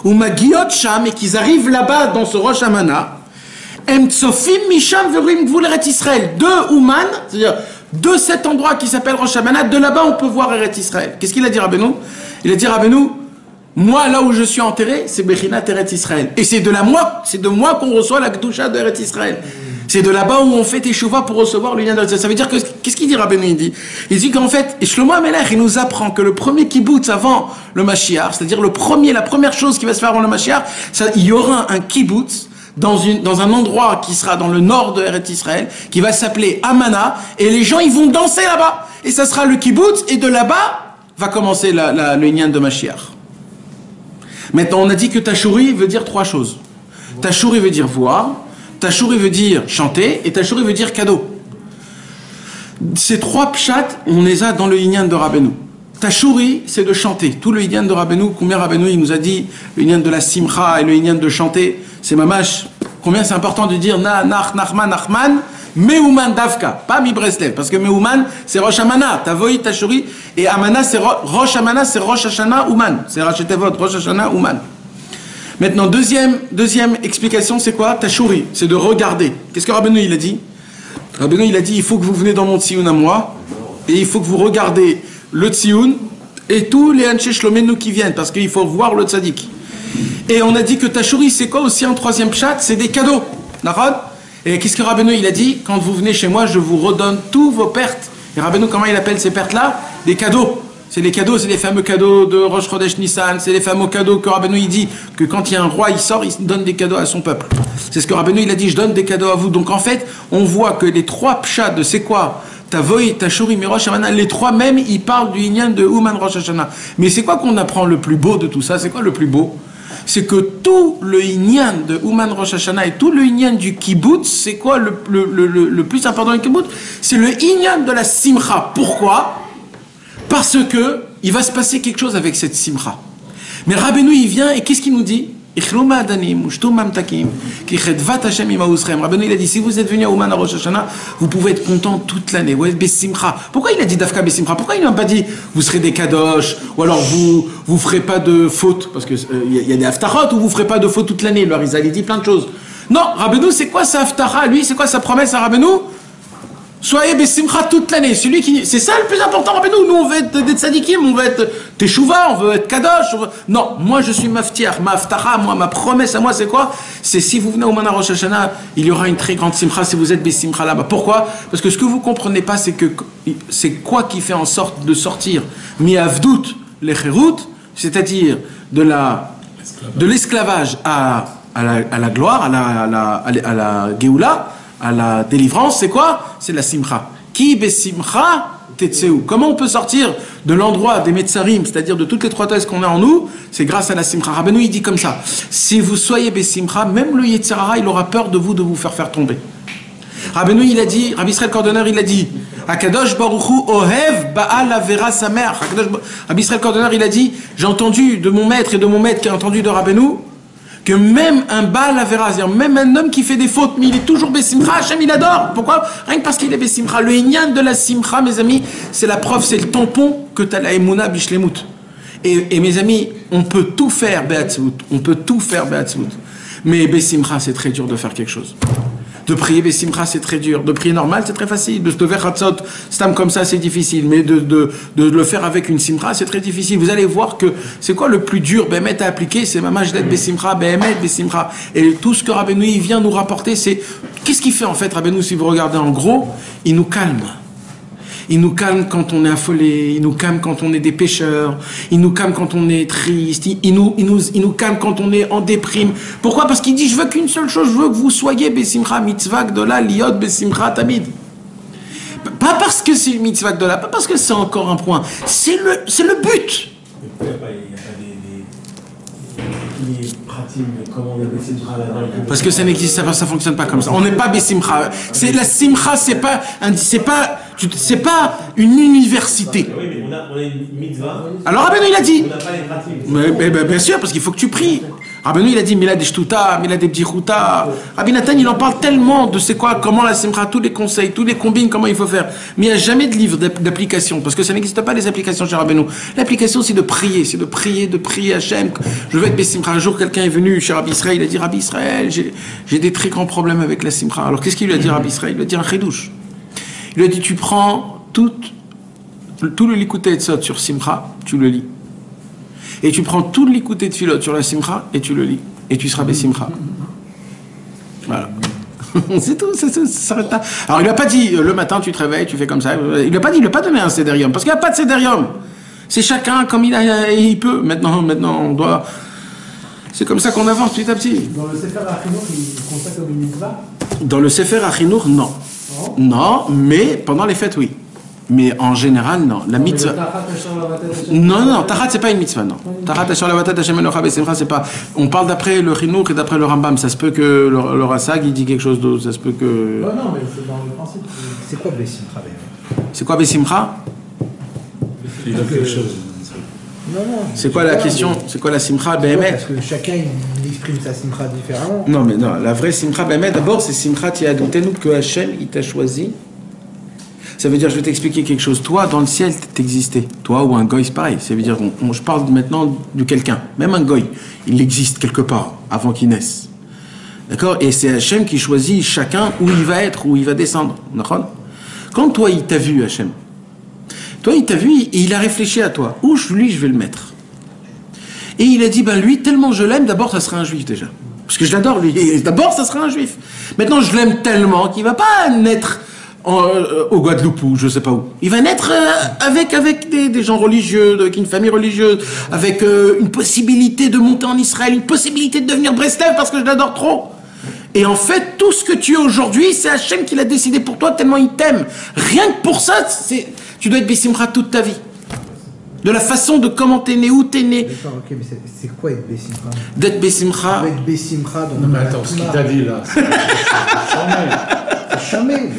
ou Magiot Sham, et qu'ils arrivent là-bas dans ce Rosh Hashanah, Emtsofim Misham Verim Gvul Eretz Israël, de Ouman, c'est-à-dire de cet endroit qui s'appelle Rosh Hashanah, de là-bas on peut voir Eretz Israël. Qu'est-ce qu'il a dit Rabbeinu? Il a dit Rabbeinu, moi là où je suis enterré, c'est Bechinat Eretz Israël. Et c'est de moi qu'on reçoit la Kedusha de Eretz Israël. C'est de là-bas où on fait Teshuvah pour recevoir le lien d'Eretz Israël. Ça veut dire que, qu'est-ce qu'il dit Rabbeinu? Il dit qu'en fait, et Shlomo HaMelech, il nous apprend que le premier kibbutz avant le Mashiach, c'est-à-dire la première chose qui va se faire avant le Mashiach, il y aura un kibbutz dans un endroit qui sera dans le nord de Eretz Israël, qui va s'appeler Amana, et les gens ils vont danser là-bas, et ça sera le kibbutz, et de là-bas va commencer le Inyan de Mashiach. Maintenant on a dit que Tashuri veut dire trois choses. Tashuri veut dire voir, Tashuri veut dire chanter, et Tashuri veut dire cadeau. Ces trois pshats, on les a dans le Inyan de Rabbeinu. Tashuri, c'est de chanter. Tout le Inyan de Rabbeinu, combien Rabbeinu il nous a dit, le Inyan de la Simcha et le Inyan de chanter, c'est mamash. Combien c'est important de dire Nachman, Meuman Davka, pas Mi Breslev, parce que Meuman c'est Rosh Hashanah, Tavoy, Tashuri, et Amana c'est Rosh Hashanah, c'est Rosh Hashanah Ouman, c'est Rachetevot, Rosh Hashanah Ouman. Maintenant, deuxième explication, c'est quoi? Tashuri, c'est de regarder. Qu'est-ce que Rabbeinu il a dit? Rabbeinu il a dit, il faut que vous venez dans mon tzioun à moi, et il faut que vous regardez le tzioun, et tous les Anshe Shlomenu qui viennent, parce qu'il faut voir le tzaddik. Et on a dit que Tashuri, c'est quoi aussi un troisième pshat? C'est des cadeaux. Et qu'est-ce que Rabbeinu il a dit? Quand vous venez chez moi, je vous redonne tous vos pertes Et Rabbeinu, comment il appelle ces pertes-là? Des cadeaux. C'est les cadeaux, c'est les fameux cadeaux de Rosh Chodesh Nissan, c'est les fameux cadeaux que Rabbeinu il dit que quand il y a un roi, il sort, il donne des cadeaux à son peuple. C'est ce que Rabbeinu il a dit, je donne des cadeaux à vous. Donc en fait, on voit que les trois pshats de c'est quoi Tavoy, Tashuri, Mirosh, Amana, les trois même, ils parlent du Inyan de Ouman Rosh Hashanah. Mais c'est quoi qu'on apprend le plus beau de tout ça? C'est quoi le plus beau? C'est que tout le Inyan de Ouman Rosh Hashanah et tout le Inyan du Kibbutz, c'est quoi le plus important du Kibbutz? C'est le Inyan de la Simcha. Pourquoi? Parce que il va se passer quelque chose avec cette Simcha. Mais Rabbeinu, il vient et qu'est-ce qu'il nous dit? Rabbeinu, il a dit, si vous êtes venu à Ouman à Rosh Hashanah, vous pouvez être content toute l'année. Pourquoi il a dit Dafka Besimcha? Pourquoi il n'a pas dit vous serez des kadosh, ou alors vous ferez pas de faute? Parce que il y a des haftarot où vous ferez pas de faute toute l'année. Le Harizal, il dit plein de choses. Non, Rabbeinu, c'est quoi sa haftara? Lui, c'est quoi sa promesse à Rabbeinu? Soyez Bessimcha toute l'année. C'est ça le plus important, Rabbeinu. Nous, on veut être des tzadikim, on veut être teshuva, on veut être kadosh. Non, moi, je suis maftiach, ma haftara, moi, ma promesse à moi, c'est quoi? C'est si vous venez au Mana Rosh Hashanah, il y aura une très grande simcha si vous êtes Bessimcha là-bas. Pourquoi? Parce que ce que vous comprenez pas, c'est que c'est quoi qui fait en sorte de sortir mi avdout le cherut, c'est-à-dire de l'esclavage à la gloire, à la geoula, à la délivrance, c'est quoi? C'est la simcha. Ki besimcha tetseu. Comment on peut sortir de l'endroit des metzarim, c'est-à-dire de toutes les trois thèses qu'on a en nous? C'est grâce à la simcha. Rabbeinu, il dit comme ça. Si vous soyez besimcha, même le Yetzer Hara, il aura peur de vous faire tomber. Rabbeinu, il a dit, Rabbi Israël Cordonner, il a dit, Akadosh Baruchu Ohev Baal Avera Samer. Rabbi Israël Cordonner, il a dit, j'ai entendu de mon maître et de mon maître qui a entendu de Rabbeinu, que même un Baal Avera, c'est-à-dire même un homme qui fait des fautes, mais il est toujours Bessimcha, Hachem il adore. Pourquoi? Rien que parce qu'il est Bessimcha. Le Inyan de la Simcha, mes amis, c'est la preuve, c'est le tampon que tu as la Emouna Bishlemut. Et mes amis, on peut tout faire Be'atzvut, on peut tout faire Be'atzvut. Mais Bessimcha, c'est très dur de faire quelque chose. De prier Bessimcha, c'est très dur. De prier normal, c'est très facile. De se lever Chatzot, stam comme ça, c'est difficile. Mais de le faire avec une Simcha, c'est très difficile. Vous allez voir que c'est quoi le plus dur, Behemet à appliquer? C'est Mamaj d'être Bessimcha, Behemet, Bessimcha. Et tout ce que Rabbeinu il vient nous rapporter, c'est qu'est-ce qu'il fait en fait, Rabbeinu, si vous regardez en gros? Il nous calme. Il nous calme quand on est affolé, il nous calme quand on est des pécheurs, il nous calme quand on est triste, il nous calme quand on est en déprime. Pourquoi? Parce qu'il dit, je veux qu'une seule chose, je veux que vous soyez Besimcha mitzvah gdola liot Besimcha tamid. Pas parce que c'est une mitzvah gdola, pas parce que c'est encore un point, c'est le but. Parce que ça n'existe pas, ça fonctionne pas comme ça. On n'est pas Bessimcha. C'est la Simcha, c'est pas une université. Oui, mais on a une mitzvah. Alors Rabbeinu il a dit. On n'a pas les pratiques. Mais bien sûr, parce qu'il faut que tu pries. Rabbeinu il a dit Milad Shtuta, Milad Bdichuta. Rabbi Nathan il en parle tellement de c'est quoi, comment la Simcha, tous les conseils, tous les combines, comment il faut faire. Mais il n'y a jamais de livre d'application, parce que ça n'existe pas les applications chez Rabbeinu. L'application c'est de prier Hachem. Je veux être Bessimcha. Un jour quelqu'un est venu chez Rabbi Israël, il a dit Rabbi Israël, j'ai des très grands problèmes avec la Simcha. Alors qu'est-ce qu'il lui a dit Rabbi Israël? Il lui a dit un chidouche. Il lui a dit tu prends tout le Likutei Etzot sur Simcha, tu le lis. Et tu prends tout le Likutei Tfilot sur la Simcha et tu le lis. Et tu seras Bessimcha. Voilà. C'est tout, ça s'arrête là. Alors il n'a pas dit le matin tu te réveilles, tu fais comme ça. Il n'a pas donné un Sédérium, parce qu'il n'y a pas de Sédérium. C'est chacun comme il peut. Maintenant on doit. C'est comme ça qu'on avance petit à petit. Dans le Sefer Achinour, il compte ça comme une mitzvah? Dans le Sefer Achinour, non. Oh. Non, mais pendant les fêtes, oui. Mais en général, non. La mitzvah. Non, Tachat, c'est pas une mitzvah, non. Tachat, Asher Lavatat, Hashem Elocha, Besimcha, c'est pas. On parle d'après le Chinour et d'après le Rambam. Ça se peut que le Rassag, il dit quelque chose d'autre. Ça se peut que. Non, mais c'est dans le principe. C'est quoi Besimcha? C'est quoi Besimcha? Il a quelque chose. Non. C'est quoi la question? C'est quoi la Simcha Behemet? Parce que chacun il exprime sa Simcha différemment. Non, mais non. La vraie Simcha Behemet, d'abord, c'est Simcha Tiadoutenu que Hachem, il t'a choisi. Ça veut dire, je vais t'expliquer quelque chose. Toi, dans le ciel, t'existais. Toi ou un goy, c'est pareil. Ça veut dire, je parle maintenant de quelqu'un. Même un goy, il existe quelque part avant qu'il naisse. D'accord? Et c'est Hachem qui choisit chacun où il va être, où il va descendre. D'accord? Quand toi, il t'a vu, Hachem, toi, il t'a vu et il a réfléchi à toi. Où lui, je vais le mettre? Et il a dit, ben lui, tellement je l'aime, d'abord, ça sera un juif déjà. Parce que je l'adore, lui. D'abord, ça sera un juif. Maintenant, je l'aime tellement qu'il ne va pas naître au Guadeloupe ou je sais pas où. Il va naître avec des gens religieux, avec une famille religieuse, avec une possibilité de monter en Israël, une possibilité de devenir Breslev parce que je l'adore trop. Et en fait, tout ce que tu es aujourd'hui, c'est Hachem qui l'a décidé pour toi tellement il t'aime. Rien que pour ça, tu dois être Bessimcha toute ta vie. De la façon de comment t'es né, où t'es né. D'accord, ok, mais c'est quoi être Bessimcha? D'être Bessimcha. Tu veux être Bessimcha dans Non mais attends, ce qu'il t'a dit là, c'est chamé, mais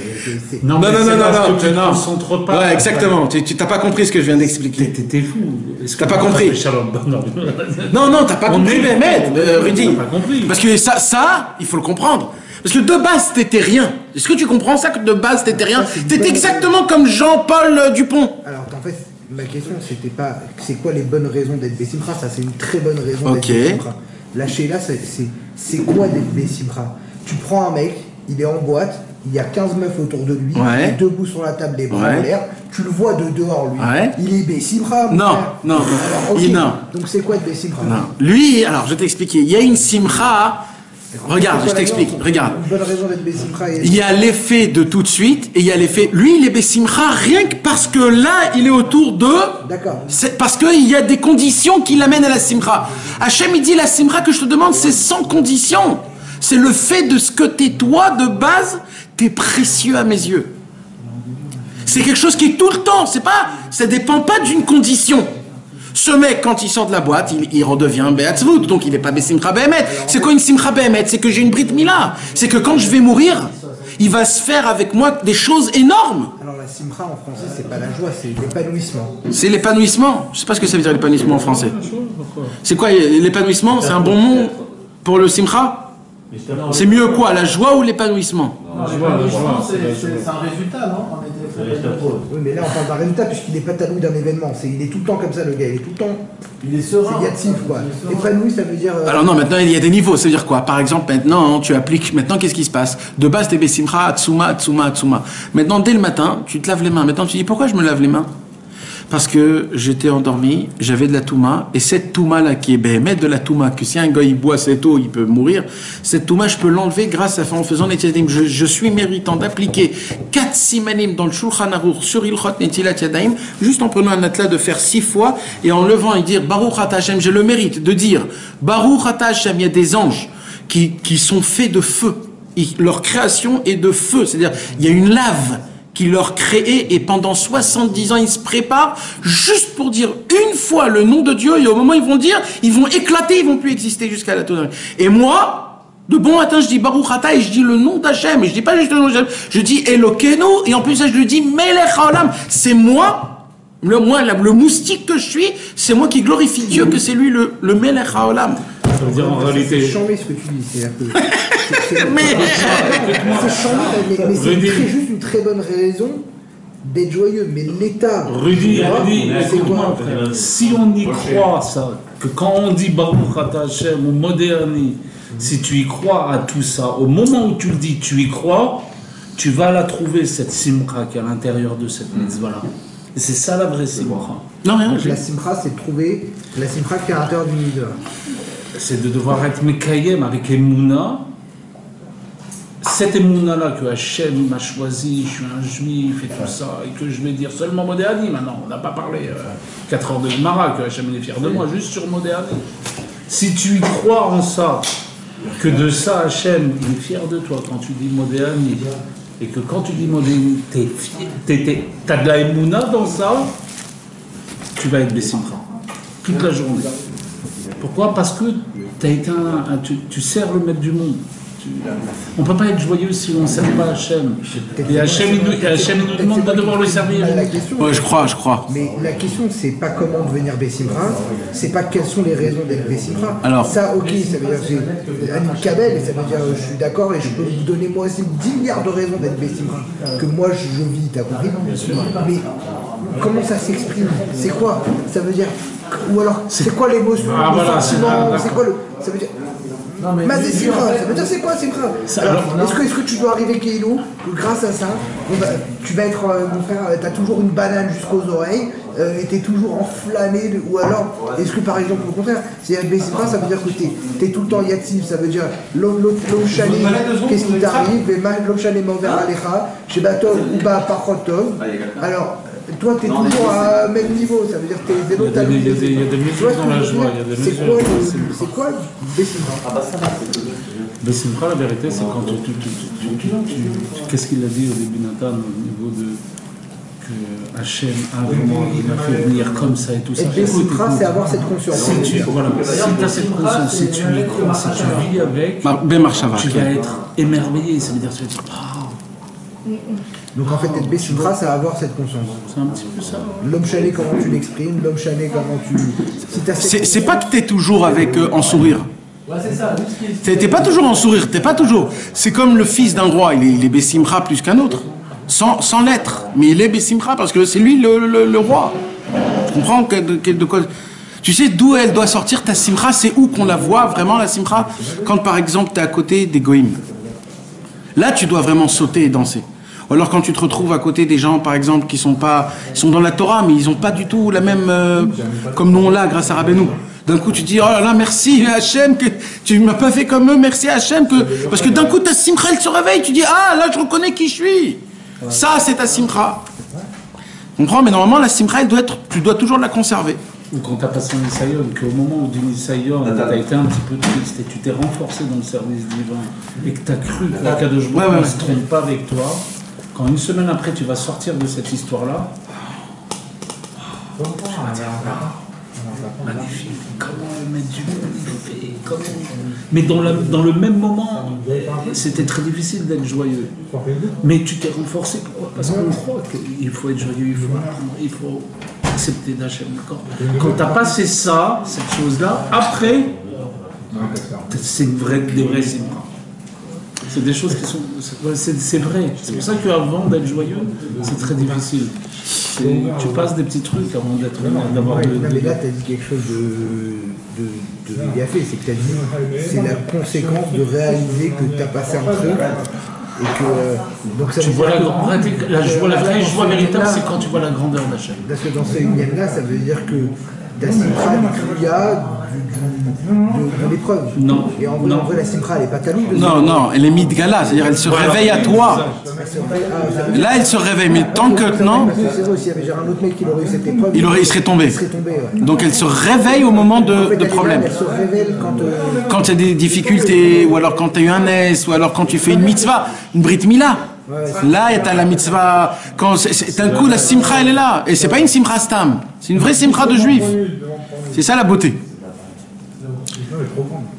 c'est... Non, Non, mais non, c'est non, parce non, que tu ne non. concentres pas. Ouais, exactement. Tu t'as pas compris ce que je viens d'expliquer. T'es fou. T'as pas compris. Shalom. Non, t'as pas compris, Mehmet, Rudy. T'as pas compris. Parce que ça, il faut le comprendre. Parce que de base, t'étais rien. Est-ce que tu comprends ça, que de base, t'étais rien? T'étais exactement comme Jean-Paul Dupont. Alors, en fait, ma question, c'était pas... C'est quoi les bonnes raisons d'être Bessimcha? Ça, c'est une très bonne raison d'être Bessimcha. La Sheila, c'est quoi d'être Bessimcha? Tu prends un mec, il est en boîte, il y a 15 meufs autour de lui, il est debout sur la table, les bras en l'air, tu le vois de dehors, lui. Il est Bessimcha, mon frère. Non. Alors, okay. Non. Donc, c'est quoi être Bessimcha? Non. Lui, alors, je vais t'expliquer. Il y a une simcha... Regarde, je t'explique, regarde. Une bonne raison d'être Bessimcha. Il y a l'effet de tout de suite et il y a l'effet... Lui, il est Bessimcha rien que parce que là, il est autour de... D'accord. C'est parce qu'il y a des conditions qui l'amènent à la simcha. Hachem, il dit la simcha que je te demande, c'est sans condition. C'est le fait de ce que t'es toi, de base, t'es précieux à mes yeux. C'est quelque chose qui est tout le temps. Ça dépend pas d'une condition. Ce mec, quand il sort de la boîte, il redevient Be'atzvut, donc il n'est pas Bessimcha Be'emet. C'est quoi une Simcha Be'emet? C'est que j'ai une Brit Mila. C'est que quand je vais mourir, il va se faire avec moi des choses énormes. Alors la Simcha en français, c'est pas la joie, c'est l'épanouissement. C'est l'épanouissement. Je sais pas ce que ça veut dire l'épanouissement en français. C'est quoi l'épanouissement? C'est un bon mot pour le Simcha? C'est mieux quoi, la joie ou l'épanouissement? L'épanouissement, c'est un résultat, non? Oui, mais là on parle d'un résultat puisqu'il n'est pas talou d'un événement. Il est tout le temps comme ça, le gars. Il est tout le temps. Il est serein. C'est yatif, quoi. Épanoui, ça veut dire. Alors non, maintenant il y a des niveaux. Ça veut dire quoi? Par exemple, maintenant tu appliques. Maintenant, qu'est-ce qui se passe? De base, t'es Bessimcha, Atsuma. Maintenant, dès le matin, tu te laves les mains. Maintenant, tu dis pourquoi je me lave les mains? Parce que j'étais endormi, j'avais de la touma, et cette touma-là qui est béhémet de la touma, que si un gars il boit cette eau, il peut mourir, cette touma, je peux l'enlever grâce en faisant Netilat Yadayim. Je suis méritant d'appliquer 4 simanim dans le Shulchan Aruch sur Ilchot Netilat Yadayim, juste en prenant un atlas de faire 6 fois, et en levant et dire Baruch Ata Hashem, j'ai le mérite de dire Baruch Ata Hashem, il y a des anges qui sont faits de feu. Leur création est de feu, c'est-à-dire il y a une lave qui leur créait, et pendant 70 ans, ils se préparent juste pour dire une fois le nom de Dieu, et au moment où ils vont dire, ils vont éclater, ils vont plus exister jusqu'à la tonnerie. Et moi, de bon matin, je dis Baruch Ata, et je dis le nom d'Hachem, et je dis pas juste le nom d'Hachem, je dis Elokeinu, et en plus, je le dis Melech HaOlam. C'est moi, le moustique que je suis, c'est moi qui glorifie Dieu, que c'est lui le Melech HaOlam. Ça veut dire en réalité. C'est chambé ce que tu dis. C'est un peu. C'est chambé, mais c'est juste une très bonne raison d'être joyeux. Mais l'état. Rudy, c'est quoi? Si on y croit, ça, que quand on dit Baruch Ata Hashem ou Moderni, si tu y crois à tout ça, au moment où tu le dis, tu y crois, tu vas la trouver, cette simcha qui est à l'intérieur de cette mitzvah-là. Et c'est ça la vraie simcha. Non, rien. La simcha, c'est de trouver la simcha qui est à l'intérieur du mitzvah. C'est de devoir être Mekayem avec Emouna. Cette Emouna-là que Hachem m'a choisi, je suis un juif et tout ça, et que je vais dire seulement Modéani maintenant. On n'a pas parlé 4 heures de Gemara, que Hachem est fier de moi, juste sur Modéani. Si tu y crois en ça, que de ça Hachem il est fier de toi quand tu dis Modéani, et que quand tu dis Modéani, t'as de la Emouna dans ça, tu vas être Bessimcha toute la journée. Pourquoi? Parce que tu sers le maître du monde. On ne peut pas être joyeux si on ne sert pas Hachem. Et Hachem, il nous demande de devoir le servir. Ouais, je crois. Mais la question, c'est pas comment devenir Bessimcha, c'est pas quelles sont les raisons d'être Bessimcha. Alors, ça, ok, ça veut dire que j'ai Annie Kabel, et ça veut dire je suis d'accord et je peux vous donner moi aussi 10 milliards de raisons d'être Bessimcha. Que moi je vis, t'as compris? Mais comment ça s'exprime? C'est quoi? Ça veut dire. Ou alors, c'est quoi l'émotion? Ah, voilà, le sentiment? C'est quoi le. Ça veut dire. Ma Simcha, ça veut dire c'est quoi Simcha? Alors, est-ce que tu dois arriver Keilou, grâce à ça, tu vas être, mon frère, t'as toujours une banane jusqu'aux oreilles, et t'es toujours enflammé, ou alors, est-ce que par exemple, au contraire, c'est Simcha, ça veut dire que t'es tout le temps yatif, ça veut dire l'homme chané, qu'est-ce qui t'arrive, et l'homme chané m'envers Alecha, chez Batov ou Ba Parchotov. Alors, toi, t'es toujours à même niveau, ça veut dire que t'es zéro. Il y a des mesures dans la joie, il y a des mesures. C'est quoi Bessimcha? Bessimcha, la vérité, c'est quand qu'est-ce qu'il a dit au début Nathan au niveau de que Hachem a vraiment il a fait venir comme ça et tout ça. Et Bessimcha, c'est avoir cette conscience. Si tu as cette conscience, si tu y crois, si tu vis avec, tu vas être émerveillé, ça veut dire que tu vas dire Donc en fait, être Bessimcha, c'est avoir cette conscience. C'est un petit peu ça. L'homme chané, comment tu l'exprimes, l'homme chané, comment tu... C'est pas que t'es toujours avec en sourire. Ouais, c'est ça. T'es pas toujours en sourire, t'es pas toujours. C'est comme le fils d'un roi, il est Bessimcha plus qu'un autre. Sans l'être. Mais il est Bessimcha parce que c'est lui le roi. Tu comprends de quoi... Tu sais d'où elle doit sortir ta simcha, c'est où qu'on la voit vraiment la simcha? Quand par exemple t'es à côté des goïms. Là tu dois vraiment sauter et danser. Ou alors quand tu te retrouves à côté des gens par exemple qui sont dans la Torah mais ils n'ont pas du tout la même comme nous on l'a grâce à Rabbeinu. D'un coup tu dis oh là là merci Hachem que tu m'as pas fait comme eux, merci Hachem parce que d'un coup ta simcha elle se réveille, tu dis ah là je reconnais qui je suis. Ça c'est ta simcha. Tu comprends? Mais normalement la simcha tu dois toujours la conserver. Ou quand tu as passé un Nisayon, qu'au moment du Nisayon, tu as été un petit peu triste et tu t'es renforcé dans le service divin et que tu as cru que la Kadosh Baruch Hu ne se trompe pas avec toi, quand une semaine après tu vas sortir de cette histoire-là, tu vas dire magnifique, comment mettre du magnifique, mais dans le même moment, c'était très difficile d'être joyeux. Mais tu t'es renforcé, pourquoi? Parce qu'on croit qu'il faut être joyeux, il faut accepter d'Hachem. Quand tu as passé ça, cette chose-là, après, c'est des vrais simcha. C'est des choses qui sont... C'est vrai. C'est pour ça qu'avant d'être joyeux, c'est très difficile. Tu passes des petits trucs avant d'avoir... Non mais là, tu as dit quelque chose de bien fait. C'est que tu as dit c'est la conséquence de réaliser que tu as passé un truc. Et que, donc ça tu vois la vraie joie véritable, c'est quand tu vois la grandeur d'Hachem. Parce que dans ce unième-là, ça veut dire que ta simcha, il y a de l'épreuve. Non. Et en vrai, la simcha, elle n'est pas taloue. Non, elle est midgala, c'est-à-dire elle se réveille à toi. Là, elle se réveille, mais tant que non, c'est vrai aussi, il y avait un autre mec qui aurait eu cette épreuve. il serait tombé. Ouais. Donc elle se réveille au moment de problème. Elle se révèle quand il y a des difficultés, ou alors quand tu as eu un S, ou alors quand tu fais une mitzvah, une brit mila. Là, tu as la mitzvah. D'un coup, la simcha, elle est là. Et c'est pas une simcha stam, c'est une vraie simcha de juif. C'est ça la beauté.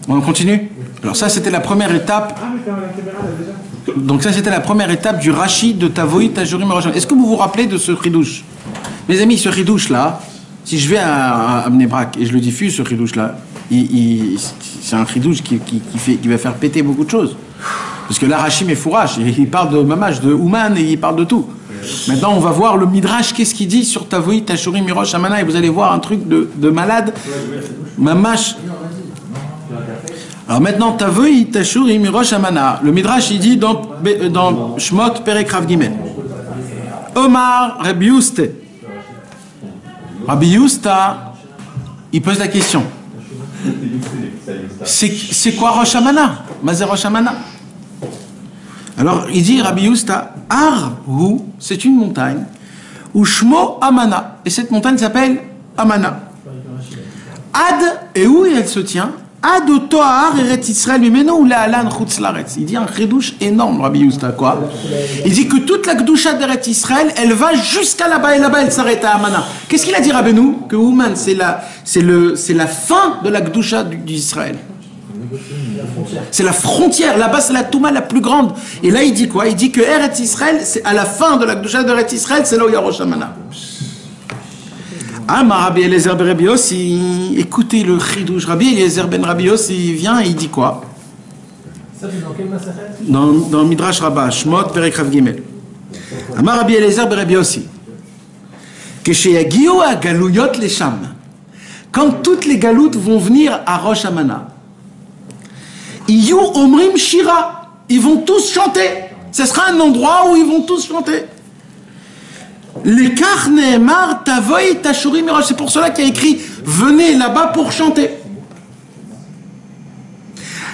On continue? Alors ça, c'était la première étape. Donc ça, c'était la première étape du Rashi de Tavoït, Tajorim, Rosham. Est-ce que vous vous rappelez de ce ridouche? Mes amis, ce ridouche là, si je vais à Bnei Brak et je le diffuse, ce ridouche là, c'est un ridouche qui va faire péter beaucoup de choses. Parce que là, Rashi m'effourage. Il parle de Mamash, de Ouman, et il parle de tout. Maintenant, on va voir le Midrash, qu'est-ce qu'il dit sur Tavoït, Tajorim, Rosh Hashanah, et vous allez voir un truc de malade. Mamash. Alors maintenant, Tavoït, Tajorim, Rosh Hashanah. Le Midrash, il dit dans Shmot, Perek Rav Gimel. Omar, Rabbi Yusta. Rabbi Yusta, il pose la question. C'est quoi Rosh Hashanah? Mazé Rosh Hashanah. Alors, il dit, Rabbi Yusta, Ar-Hu, c'est une montagne, ou Shmo Amana, et cette montagne s'appelle Amana. Ad, et où elle se tient? Ad au Toar Eret Israël, Mimeno ou La'alan Chutz La'aretz. Il dit un chidouche énorme, Rabbi Yusta, quoi? Il dit que toute la Gdusha d'Eret Israël, elle va jusqu'à là-bas, et là-bas, elle s'arrête à Amana. Qu'est-ce qu'il a dit, Rabbeinu? Que Ouman, c'est la fin de la Gdusha d'Israël. C'est la frontière, là-bas c'est la Touma la plus grande. Et là il dit quoi? Il dit que Eretz Israël, c'est à la fin de la Gdusha d'Eretz Israël, c'est là où il y a Rosh Hashanah. Ah, ma Rabbi Eliezer ben Rabbi Yossi, écoutez le chidouche. Rabbi Eliezer ben Rabbi Yossi, il vient et il dit quoi? Ça c'est dans quel masachet? Dans Midrash Rabbah, Shmot, Perek Rav Gimel. Amar Rabbi Eliezer ben Rabbi Yossi, Kesheyagiou a Galouyot les Sham, quand toutes les galoutes vont venir à Rosh Hashanah, Iyu Omrim Shira. Ils vont tous chanter. Ce sera un endroit où ils vont tous chanter. Les Karnemar Tavoy Tashuri Mirosh. C'est pour cela qu'il y a écrit venez là-bas pour chanter.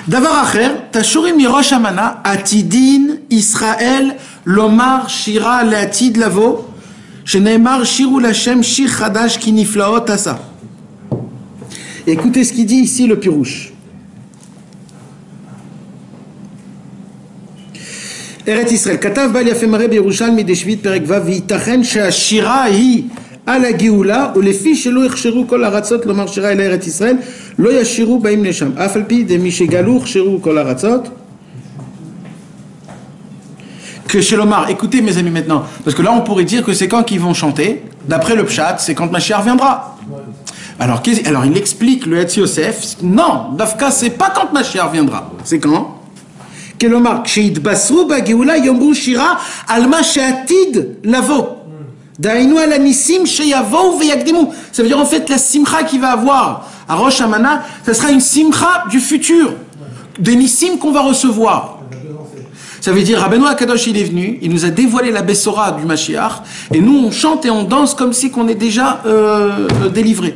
Davar Acher, Tashuri Mirosh Amana, Atidin, Israël, Lomar, Shira, Leatid Lavo, Sheneemar, Shiru Lachem, Shir Chadash, Kiniflaot Asa. Écoutez ce qu'il dit ici le Pirouche. Eret Israël, Katav Bal Yafemare B'Yerushalmi Deshvit Perek Vav V'Yitachen She'ashira Hi Al HaGeula Ulefi Shelo Ichsheru Kol Haratzot Lomar Shira El Eret Israël Lo Yashiru Baim Nesham Af Al Pi Demi Shegalu Ichsheru Kol Haratzot que chez l'Omar. Écoutez mes amis maintenant, parce que là on pourrait dire que c'est quand qu'ils vont chanter. D'après le Pshat, c'est quand Mashiach viendra. Alors il explique le Hetz Yosef. Non, Dafka c'est pas quand Mashiach viendra. C'est quand? Ça veut dire en fait la simcha qu'il va avoir à Rosh Hashanah, ça sera une simcha du futur, des nissim qu'on va recevoir. Ça veut dire Rabbeinu Akadosh il est venu, il nous a dévoilé la Bessora du Mashiach, et nous on chante et on danse comme si qu'on est déjà délivré.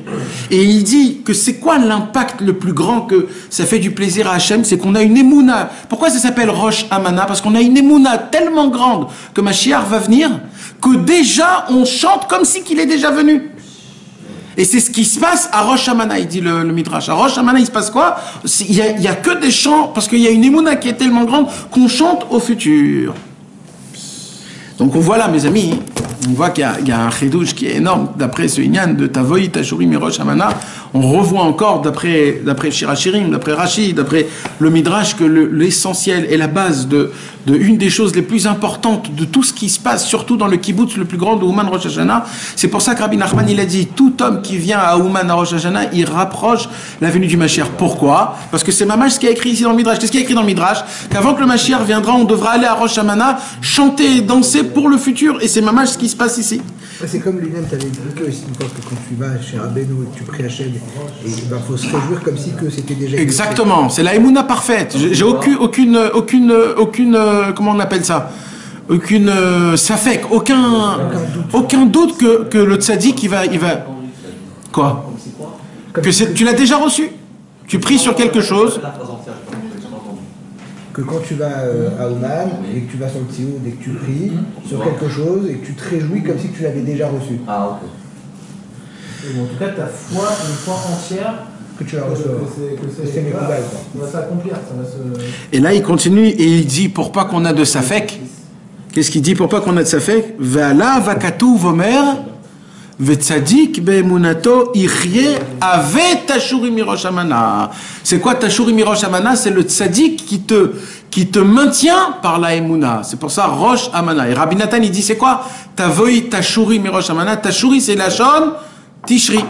Et il dit que c'est quoi l'impact le plus grand que ça fait du plaisir à Hachem, c'est qu'on a une émouna. Pourquoi ça s'appelle Rosh Hashanah? Parce qu'on a une émouna tellement grande que Mashiach va venir, que déjà on chante comme si qu'il est déjà venu. Et c'est ce qui se passe à Rosh Hashanah, il dit le Midrash. À Rosh Hashanah, il se passe quoi? Il y a que des chants, parce qu'il y a une émouna qui est tellement grande qu'on chante au futur. Donc on voit là, mes amis, on voit qu'il y a un chidouche qui est énorme d'après ce Inyan de Tavoy, Tashuri, Mirosh Hashanah. On revoit encore d'après Shirachirim, d'après Rashi, d'après le Midrash, que l'essentiel et la base de une des choses les plus importantes de tout ce qui se passe, surtout dans le kibbutz le plus grand de Ouman Rosh Hashanah. C'est pour ça que Rabbi Nachman il a dit tout homme qui vient à Ouman à Rosh Hashanah, il rapproche la venue du Mashiach. Pourquoi? Parce que c'est Mamash ce qui a écrit ici dans le Midrash. Qu'est-ce qui a écrit dans le Midrash? Qu'avant que le Mashiach viendra, on devra aller à Rosh Hashanah, chanter et danser pour le futur. Et c'est Mamash ce qui se passe ici. C'est comme lui-même t'avait expliqué aussi une fois que quand tu vas chez Rabbeinu et que tu pries Hachem, et ben faut se réjouir comme si que c'était déjà. Exactement, c'est la émouna parfaite. J'ai aucune comment on appelle ça? Aucune safek, aucun doute que le tzaddik il va quoi? Que tu l'as déjà reçu. Tu pries sur quelque chose. Que quand tu vas à Oman et que tu vas sur le Tsioud et que tu pries sur quelque chose et que tu te réjouis comme si tu l'avais déjà reçu. Ah, ok. Et en tout cas, ta foi, une foi entière, que tu vas recevoir. Que c'est mes ça va s'accomplir. Et là, il continue et il dit pour pas qu'on a de safek. Qu'est-ce qu'il dit pour pas qu'on a de safek? Ve'ala vakatu vomer ve'tzadik be'emunato ichye ave tashuri mirosh Hashanah. C'est quoi tashuri mirosh Hashanah? C'est le tzadik qui te maintient par la emuna. C'est pour ça Rosh Hashanah. Et Rabbi Nathan il dit c'est quoi? Tavoy tashuri mirosh Hashanah. Tashuri c'est la shon Tishri.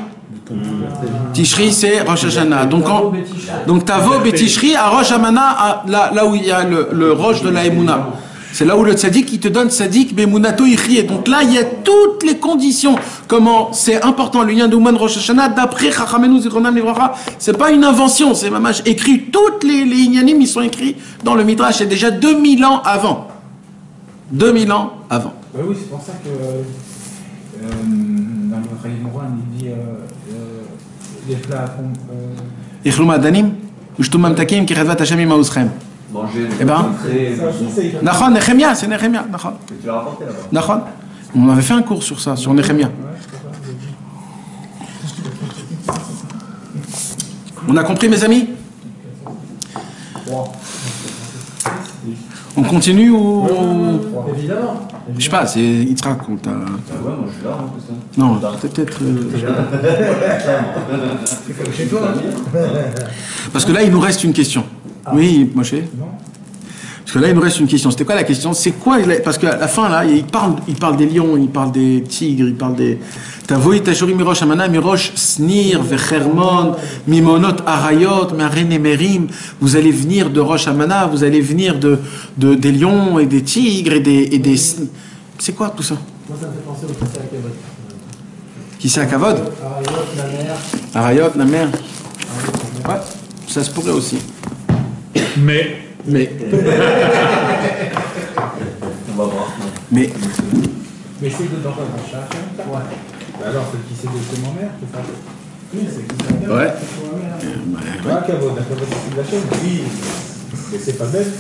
Tishri c'est Rosh Hashanah. Donc Tavo betishri à Rosh Hashanah, là où il y a le roche de la emuna. C'est là où le tzaddik, il te donne tzaddik bemunato ichye. Donc là, il y a toutes les conditions. Comment c'est important le lien d'Ouman Rosh Hashanah d'après Chachamenu Zichronam Livracha. C'est pas une invention, c'est mamash écrit. Toutes les inyanim, ils sont écrits dans le Midrash. C'est déjà 2000 ans avant. 2000 ans avant. Oui, c'est pour ça que dans le Chaim Moran, il dit les plats. Ichlum Adanim, Ushtumam Takim, Kirevat Hashem Imaouzchem. Eh ben, Nachon, Nehemia, c'est Nehemia, Nachon. Tu l'as rapporté là-bas. Nachon. On avait fait un cours sur ça, sur Nehemia. On a compris, mes amis? On continue ou... Évidemment. Je sais pas, c'est Yitzhak qu'on t'a... Ouais, moi je suis là, hein, c'est ça. Non, peut-être... C'est comme chez toi. Parce que là, il nous reste une question. Oui, Moshe. Parce que là, il nous reste une question. C'était quoi la question? C'est quoi? Parce qu'à la fin, là, il parle des lions, il parle des tigres, il parle des... Tavoy tashuri mirosh Hashanah, mirosh snir, vechermon, mimonot arayot, merim. Vous allez venir de Rosh Hashanah, vous allez venir des lions et des tigres et des... C'est quoi tout ça? Moi, ça me fait penser au Kissa Akavod. Kissa Akavod? Arayot, la mer. Arayot, la mer. Ouais, ça se pourrait aussi. Mais. On va voir. Mais Mais c'est dedans pas mon chat. Ouais. Bah alors, celle qui sait de ma mère, c'est ça. Oui, c'est qui sait de ouais. Ah, Cavo, d'accord, c'est de la chaîne. Oui. Mais c'est pas bête.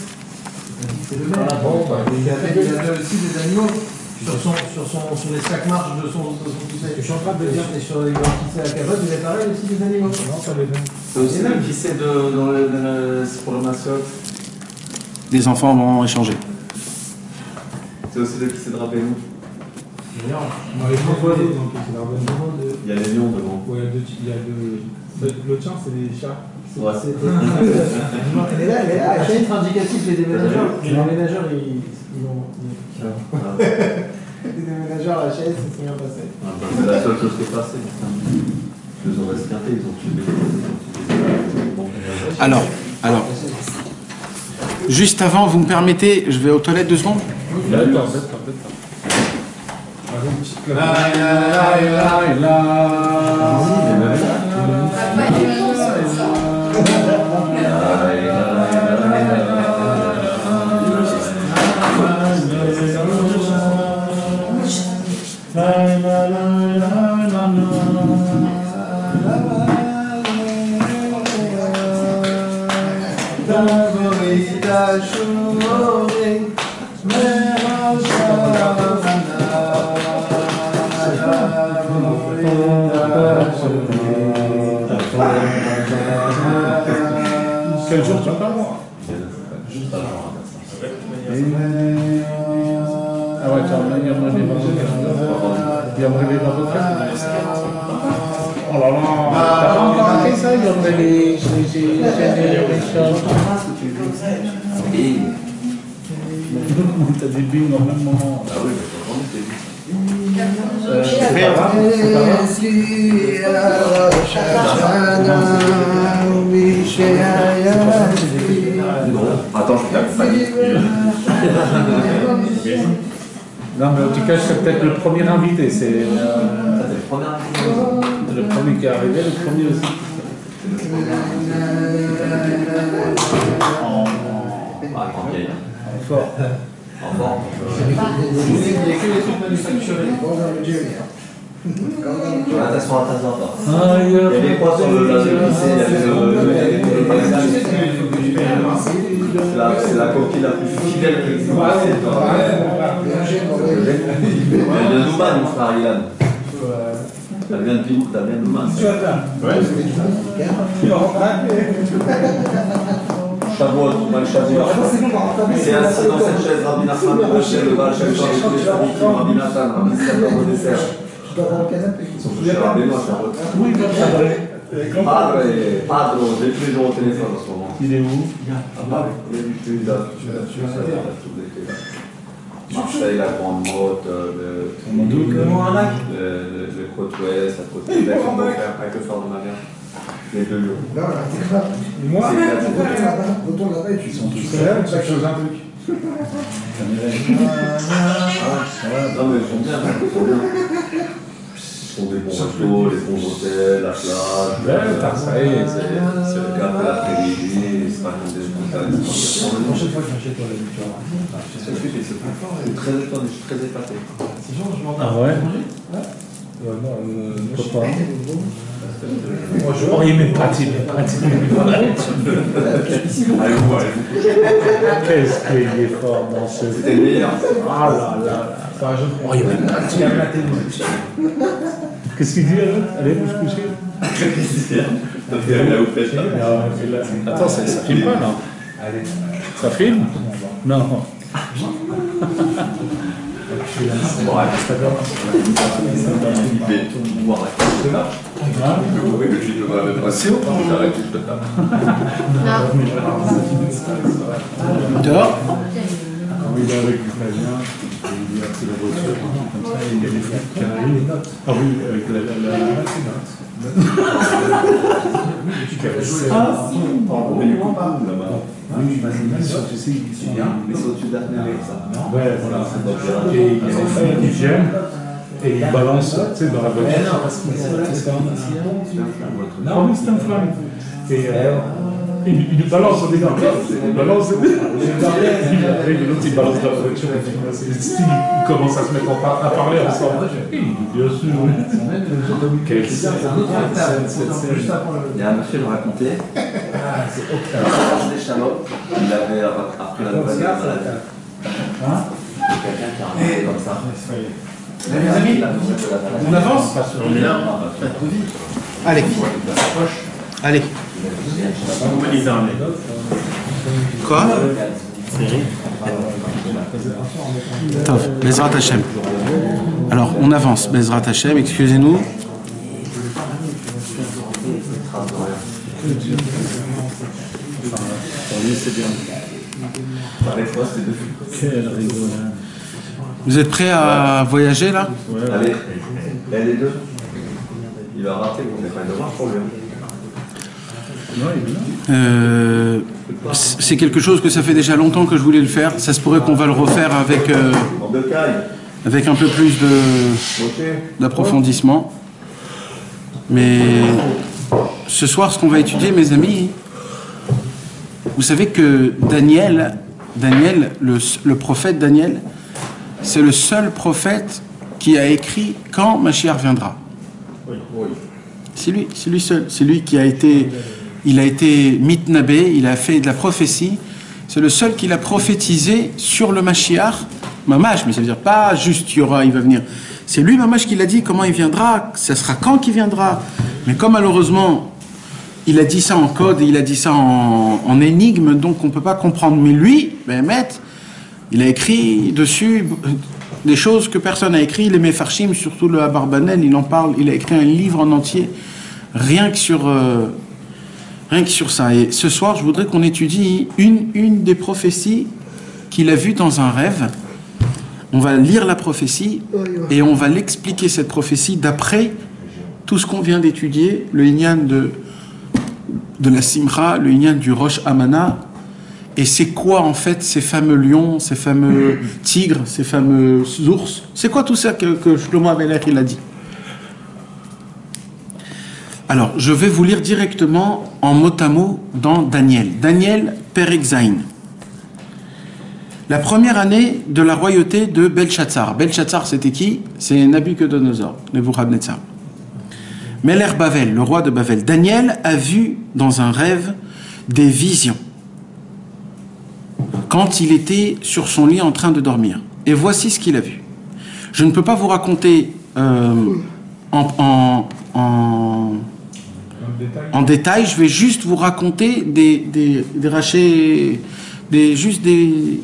C'est le même. Bon, bah, Il y avait aussi des animaux sur les sacs marches de son kissé. Je suis en train de dire que sur les kissés à cavotte, il y avait pareil aussi des animaux. non, pas les mêmes. C'est aussi le qui c'est pour le mascotte. des enfants vont échanger. C'est aussi le qui c'est de Rabbeinu. On avait proposé, donc c'est la bonne demande. Il y a les lions devant. Ouais, il y a deux. L'autre chien, c'est les chats. Ouais. Elle est là, À la chaîne. titre indicatif, les déménageurs, ils ont. Ah. Les déménageurs à la chaise, c'est bien passé. Ah, bah, c'est la seule chose qui est passée. Ils nous ont resquinté, ils ont tué les Alors, juste avant, vous me permettez, je vais aux toilettes 2 secondes. D'accord. Quel jour tu parles? Ah ouais, tu vas me dire, il va me réveiller dans votre cœur. Oh là là, t'as pas encore raté ça? Il va me réveiller, t'as des billes au même moment. Ah oui, mais attends, je t'accompagne. Non, mais en tout cas, je serais peut-être le premier invité. C'est Ça, c'est le premier invité. le premier qui est arrivé, le premier aussi. Ah, tranquille. Fort. En forme. Il n'y a que les trucs manufacturés. Attention à ta zone. Il Il y avait quoi sur le lycée? Il y avait le magasin. C'est la coquille la plus fidèle qui existe. Elle vient de Nouman, mon frère Ilan. Elle vient de Pimout, elle vient de Nouman. Shavuot, mal Shavuot. C'est assis dans cette chaise, Rabbi Nachman, le Baal Shem Tov, tous les Sadikim, Rabbi Nathan, Rabbi Satan, au dessert. Ils sont touchés à Rabbi Noach, Oui, il va travailler. Padre, j'ai tous les jours au téléphone en ce moment. Il est où? Il est du Sud, là. Marseille, la Grande Motte, le côte ouest, la côte est, mon frère, avec le frère de ma mère. Les deux lieux. Non, là, c'est grave. Et moi, Retourne là-bas et tu sens tout c'est là, ça chose un truc. Non, mais ils sont bien, ils sont bien. Ils font des bons restos, les bons hôtels, la plage. C'est le café l'après-midi, c'est pas comme des montagnes. La prochaine fois que je viens chez toi, la tu vas voir. Je suis très étonné, je suis très épaté. C'est genre, je m'en Ah ouais? Non, Pourquoi? moi je Oh, il est pratique. Qu'est-ce qu'il est fort dans ce. C'était le meilleur. Ah là là. Enfin, je Oh, il est pratique. Qu'est-ce qu'il dit, allez, vous se coucher? Attends, ça filme pas, non? Ça filme? Non. Il fait tout pouvoir avec là. Oui, mais je dois même passer au point, j'arrête, je te tape. Dehors. Quand il est avec l'Italien, il a pris la voiture, comme ça, il y a des flics qui arrivent. Ah oui, avec la Mais c'est au-dessus de la fenêtre, ça. Ouais, voilà. Et ils viennent et ils balancent, tu sais, dans la voiture. Non, oui, c'est un flamme. Et Il balance des gars. Il balance des gars. L'autre, il balance la voiture. Il commence à se mettre à parler ensemble. Bien sûr. Quelle scène. Il y a un monsieur le racontait. C'est Octave. Des Shalom, il avait appris la nouvelle de la maladie. Quelqu'un qui a raconté comme ça. Les amis, on avance. On est là. Allez. Allez. Quoi Tov, Bezrat Hashem. Alors, on avance, Bezrat Hashem, excusez-nous. Vous êtes prêts à voyager là? Allez, les deux. Il va rater, on n'est pas une devoir pour lui. C'est quelque chose que ça fait déjà longtemps que je voulais le faire. Ça se pourrait qu'on va le refaire avec un peu plus d'approfondissement. Mais ce soir, ce qu'on va étudier, mes amis, vous savez que Daniel, le prophète Daniel, c'est le seul prophète qui a écrit quand Mashiach viendra. C'est lui seul. C'est lui qui a été... Il a été mitnabé, il a fait de la prophétie. C'est le seul qui l'a prophétisé sur le Mashiach. Mamash, mais ça veut dire pas juste il va venir. C'est lui, Mamash, qui l'a dit comment il viendra, ça sera quand qu'il viendra. Mais comme malheureusement, il a dit ça en code, et il a dit ça en énigme, donc on ne peut pas comprendre. Mais lui, Béhémet, il a écrit dessus des choses que personne n'a écrit. Les Mefarshim, surtout le Abarbanel, il en parle. Il a écrit un livre en entier, rien que sur ça. Et ce soir, je voudrais qu'on étudie une des prophéties qu'il a vues dans un rêve. On va lire la prophétie et on va l'expliquer, cette prophétie, d'après tout ce qu'on vient d'étudier, le Inyan de la Simcha, le Inyan du Rosh Amana. Et c'est quoi, en fait, ces fameux lions, ces fameux tigres, ces fameux ours? C'est quoi tout ça que Shlomo Amelech, il a dit? Alors, je vais vous lire directement en mot à mot dans Daniel. Daniel, Perek Zayin. La première année de la royauté de Belshazzar. Belshazzar, c'était qui? C'est Nabuchodonosor, Nebuchadnezzar. Melech Bavel, le roi de Bavel. Daniel a vu dans un rêve des visions quand il était sur son lit en train de dormir. Et voici ce qu'il a vu. Je ne peux pas vous raconter en détail, je vais juste vous raconter des rachés, juste des...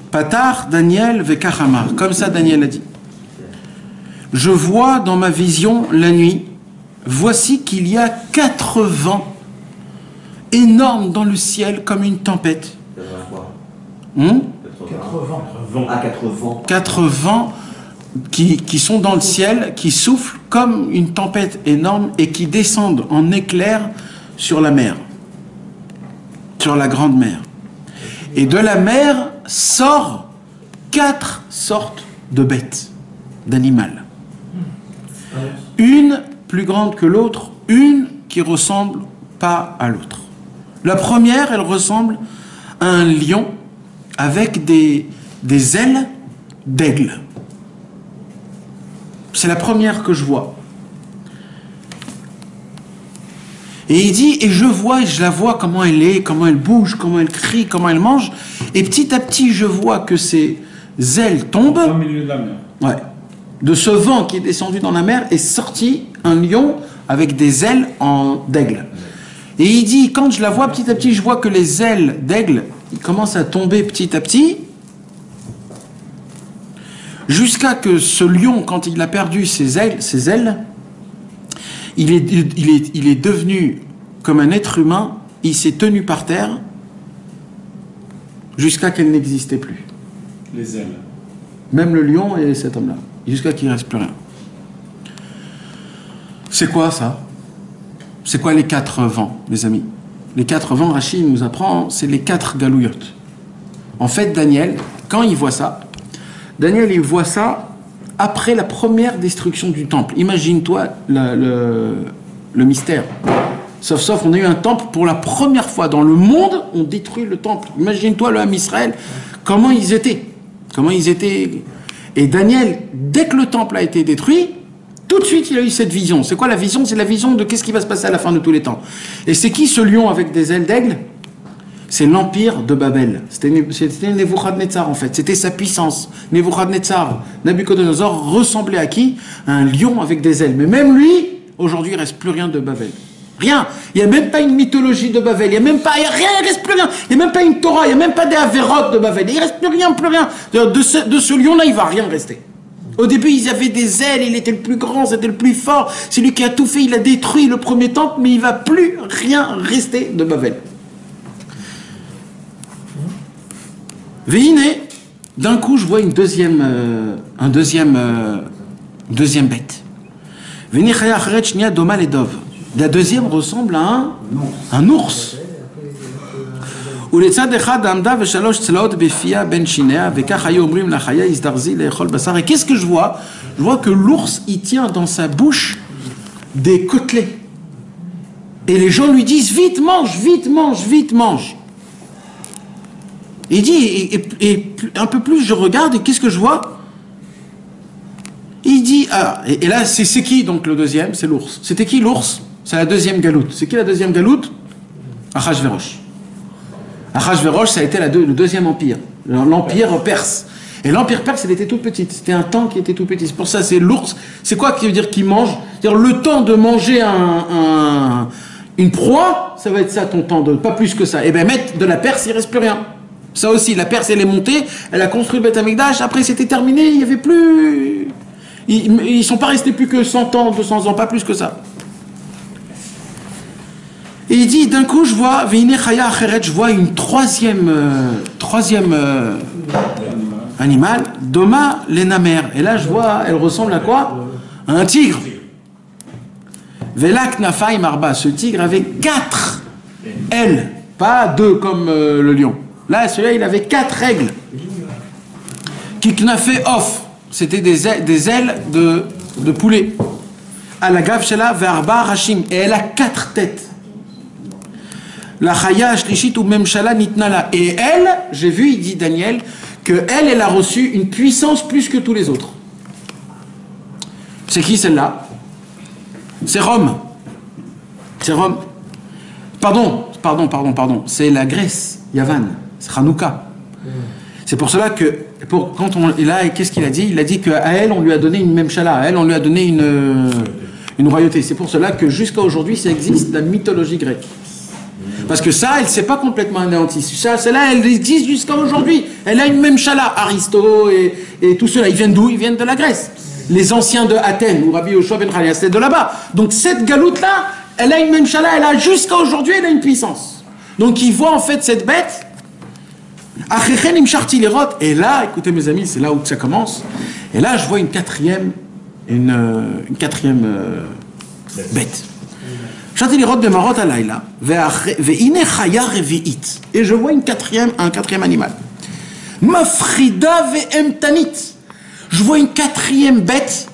Patar, Daniel, Vekachamar. Comme ça, Daniel a dit. Je vois dans ma vision la nuit, voici qu'il y a 4 vents énormes dans le ciel comme une tempête. 4 vents. 4 vents qui sont dans le ciel, qui soufflent comme une tempête énorme et qui descendent en éclairs sur la mer, sur la grande mer. Et de la mer sort 4 sortes de bêtes, d'animaux. Une plus grande que l'autre, une qui ressemble pas à l'autre. La première, elle ressemble à un lion avec des ailes d'aigle. C'est la première que je vois. Et il dit, et je la vois comment elle est, comment elle bouge, comment elle crie, comment elle mange. Et petit à petit, je vois que ses ailes tombent. Au milieu de la mer. Ouais. De ce vent qui est descendu dans la mer est sorti un lion avec des ailes d'aigle. Et il dit, quand je la vois petit à petit, je vois que les ailes d'aigle commencent à tomber petit à petit, jusqu'à que ce lion, quand il a perdu ses ailes, il est devenu comme un être humain, il s'est tenu par terre jusqu'à qu'elle n'existait plus. Les ailes. Même le lion et cet homme-là, jusqu'à qu'il ne reste plus rien. C'est quoi ça? C'est quoi les 4 vents, mes amis? Les 4 vents, Rachid nous apprend, c'est les 4 galouillottes. En fait, Daniel, quand il voit ça, Daniel, il voit ça après la première destruction du temple. Imagine-toi le mystère. Sauf, on a eu un temple pour la première fois dans le monde, on détruit le temple. Imagine-toi le Ham Israël, comment ils étaient. Et Daniel, dès que le temple a été détruit, tout de suite il a eu cette vision. C'est quoi la vision? C'est la vision de qu'est-ce qui va se passer à la fin de tous les temps. Et c'est qui ce lion avec des ailes d'aigle? C'est l'empire de Babel. C'était Nebuchadnezzar en fait. C'était sa puissance. Nebuchadnezzar, Nabucodonosor ressemblait à qui? À un lion avec des ailes. Mais même lui, aujourd'hui, il ne reste plus rien de Babel. Rien. Il n'y a même pas une mythologie de Babel. Il n'y a même pas, il ne reste plus rien. Il n'y a même pas une Torah. Il n'y a même pas des Averot de Babel. Il ne reste plus rien, plus rien. De ce lion-là, il ne va rien rester. Au début, ils avaient des ailes, il était le plus grand, c'était le plus fort. C'est lui qui a tout fait, il a détruit le premier temple, mais il ne va plus rien rester de Babel. Véiné, d'un coup, je vois une deuxième bête. Véiné chaya acheret shnia doma ledov. La deuxième ressemble à un ours. ולצד אחד עמדה ושלוש צלעות בפיה בין שיניה וכך היו אומרים לחיה הזדרזי לאכול בשר. Et qu'est-ce que je vois? Je vois que l'ours il tient dans sa bouche des côtelets et les gens lui disent vite mange, vite mange, vite mange. Il dit et un peu plus je regarde et qu'est-ce que je vois? Il dit et là c'est qui donc le deuxième? C'est l'ours. C'était qui l'ours? C'est la deuxième galoute. C'est qui la deuxième galoute? Achashverosh. Achashverosh, ça a été le deuxième empire, l'empire perse. Et l'empire perse, elle était toute petite. C'était un temps qui était tout petit. C'est pour ça, c'est l'ours. C'est quoi qui veut dire qu'il mange? C'est-à-dire le temps de manger une proie, ça va être ça ton temps, pas plus que ça. Et bien, mettre de la Perse, il reste plus rien. Ça aussi, la Perse, elle est montée, elle a construit le Beth Amikdash, après c'était terminé, il n'y avait plus... Ils ne sont pas restés plus que 100 ans, 200 ans, pas plus que ça. Et il dit, d'un coup, je vois, je vois une troisième animal, Doma l'enamer. Et là, je vois, elle ressemble à quoi? À un tigre. Velak Nafaï Marba. Ce tigre avait 4 ailes, pas 2 comme le lion. Là, celui-là, il avait 4 ailes. Kiknafé off. C'était des ailes de poulet. À la gave shela verba rachim. Et elle a 4 têtes. La chaya shlishit ou memshala nitnala. Et elle, j'ai vu, il dit Daniel, que elle a reçu une puissance plus que tous les autres. C'est qui celle-là? C'est Rome. C'est Rome. Pardon. C'est la Grèce, Yavan. C'est Hanouka. C'est pour cela que, qu'est-ce qu'il a dit? Il a dit qu'à elle, on lui a donné une memshala. À elle, on lui a donné une royauté. C'est pour cela que jusqu'à aujourd'hui, ça existe la mythologie grecque. Parce que ça, elle ne s'est pas complètement anéantie. Celle-là, elle existe jusqu'à aujourd'hui. Elle a une même chala. Aristo et tout cela. Ils viennent d'où? Ils viennent de la Grèce. Les anciens de Athènes, ou Rabbi Yoshua ben Chalia, c'est de là-bas. Donc cette galoute-là, elle a une même chala. Elle a jusqu'à aujourd'hui, elle a une puissance. Donc ils voient en fait cette bête. Et là, écoutez mes amis, c'est là où ça commence. Et là, je vois une quatrième bête. Et je vois un quatrième animal. Je vois une quatrième bête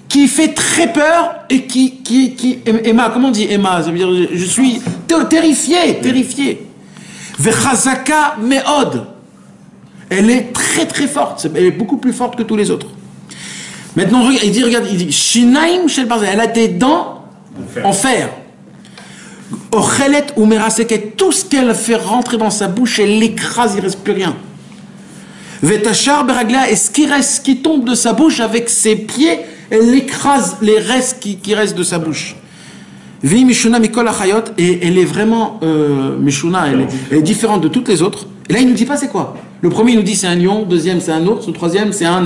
qui fait très peur et qui Emma, comment on dit Emma? Ça veut dire je suis terrifié. Vechazaka meod. Elle est très très forte. Elle est beaucoup plus forte que tous les autres. Maintenant, il dit Shinaim shel barzel. Elle a des dents en fer. Ochelet ou meraseket, tout ce qu'elle fait rentrer dans sa bouche, elle l'écrase, il ne reste plus rien. Vetachar beragla, et ce qui tombe de sa bouche avec ses pieds, elle écrase les restes qui restent de sa bouche. Vi mishuna mikol achayot, et elle est vraiment mishuna, elle est différente de toutes les autres. Et là, il ne nous dit pas c'est quoi. Le premier, il nous dit c'est un lion, le deuxième, c'est un ours, le troisième, c'est un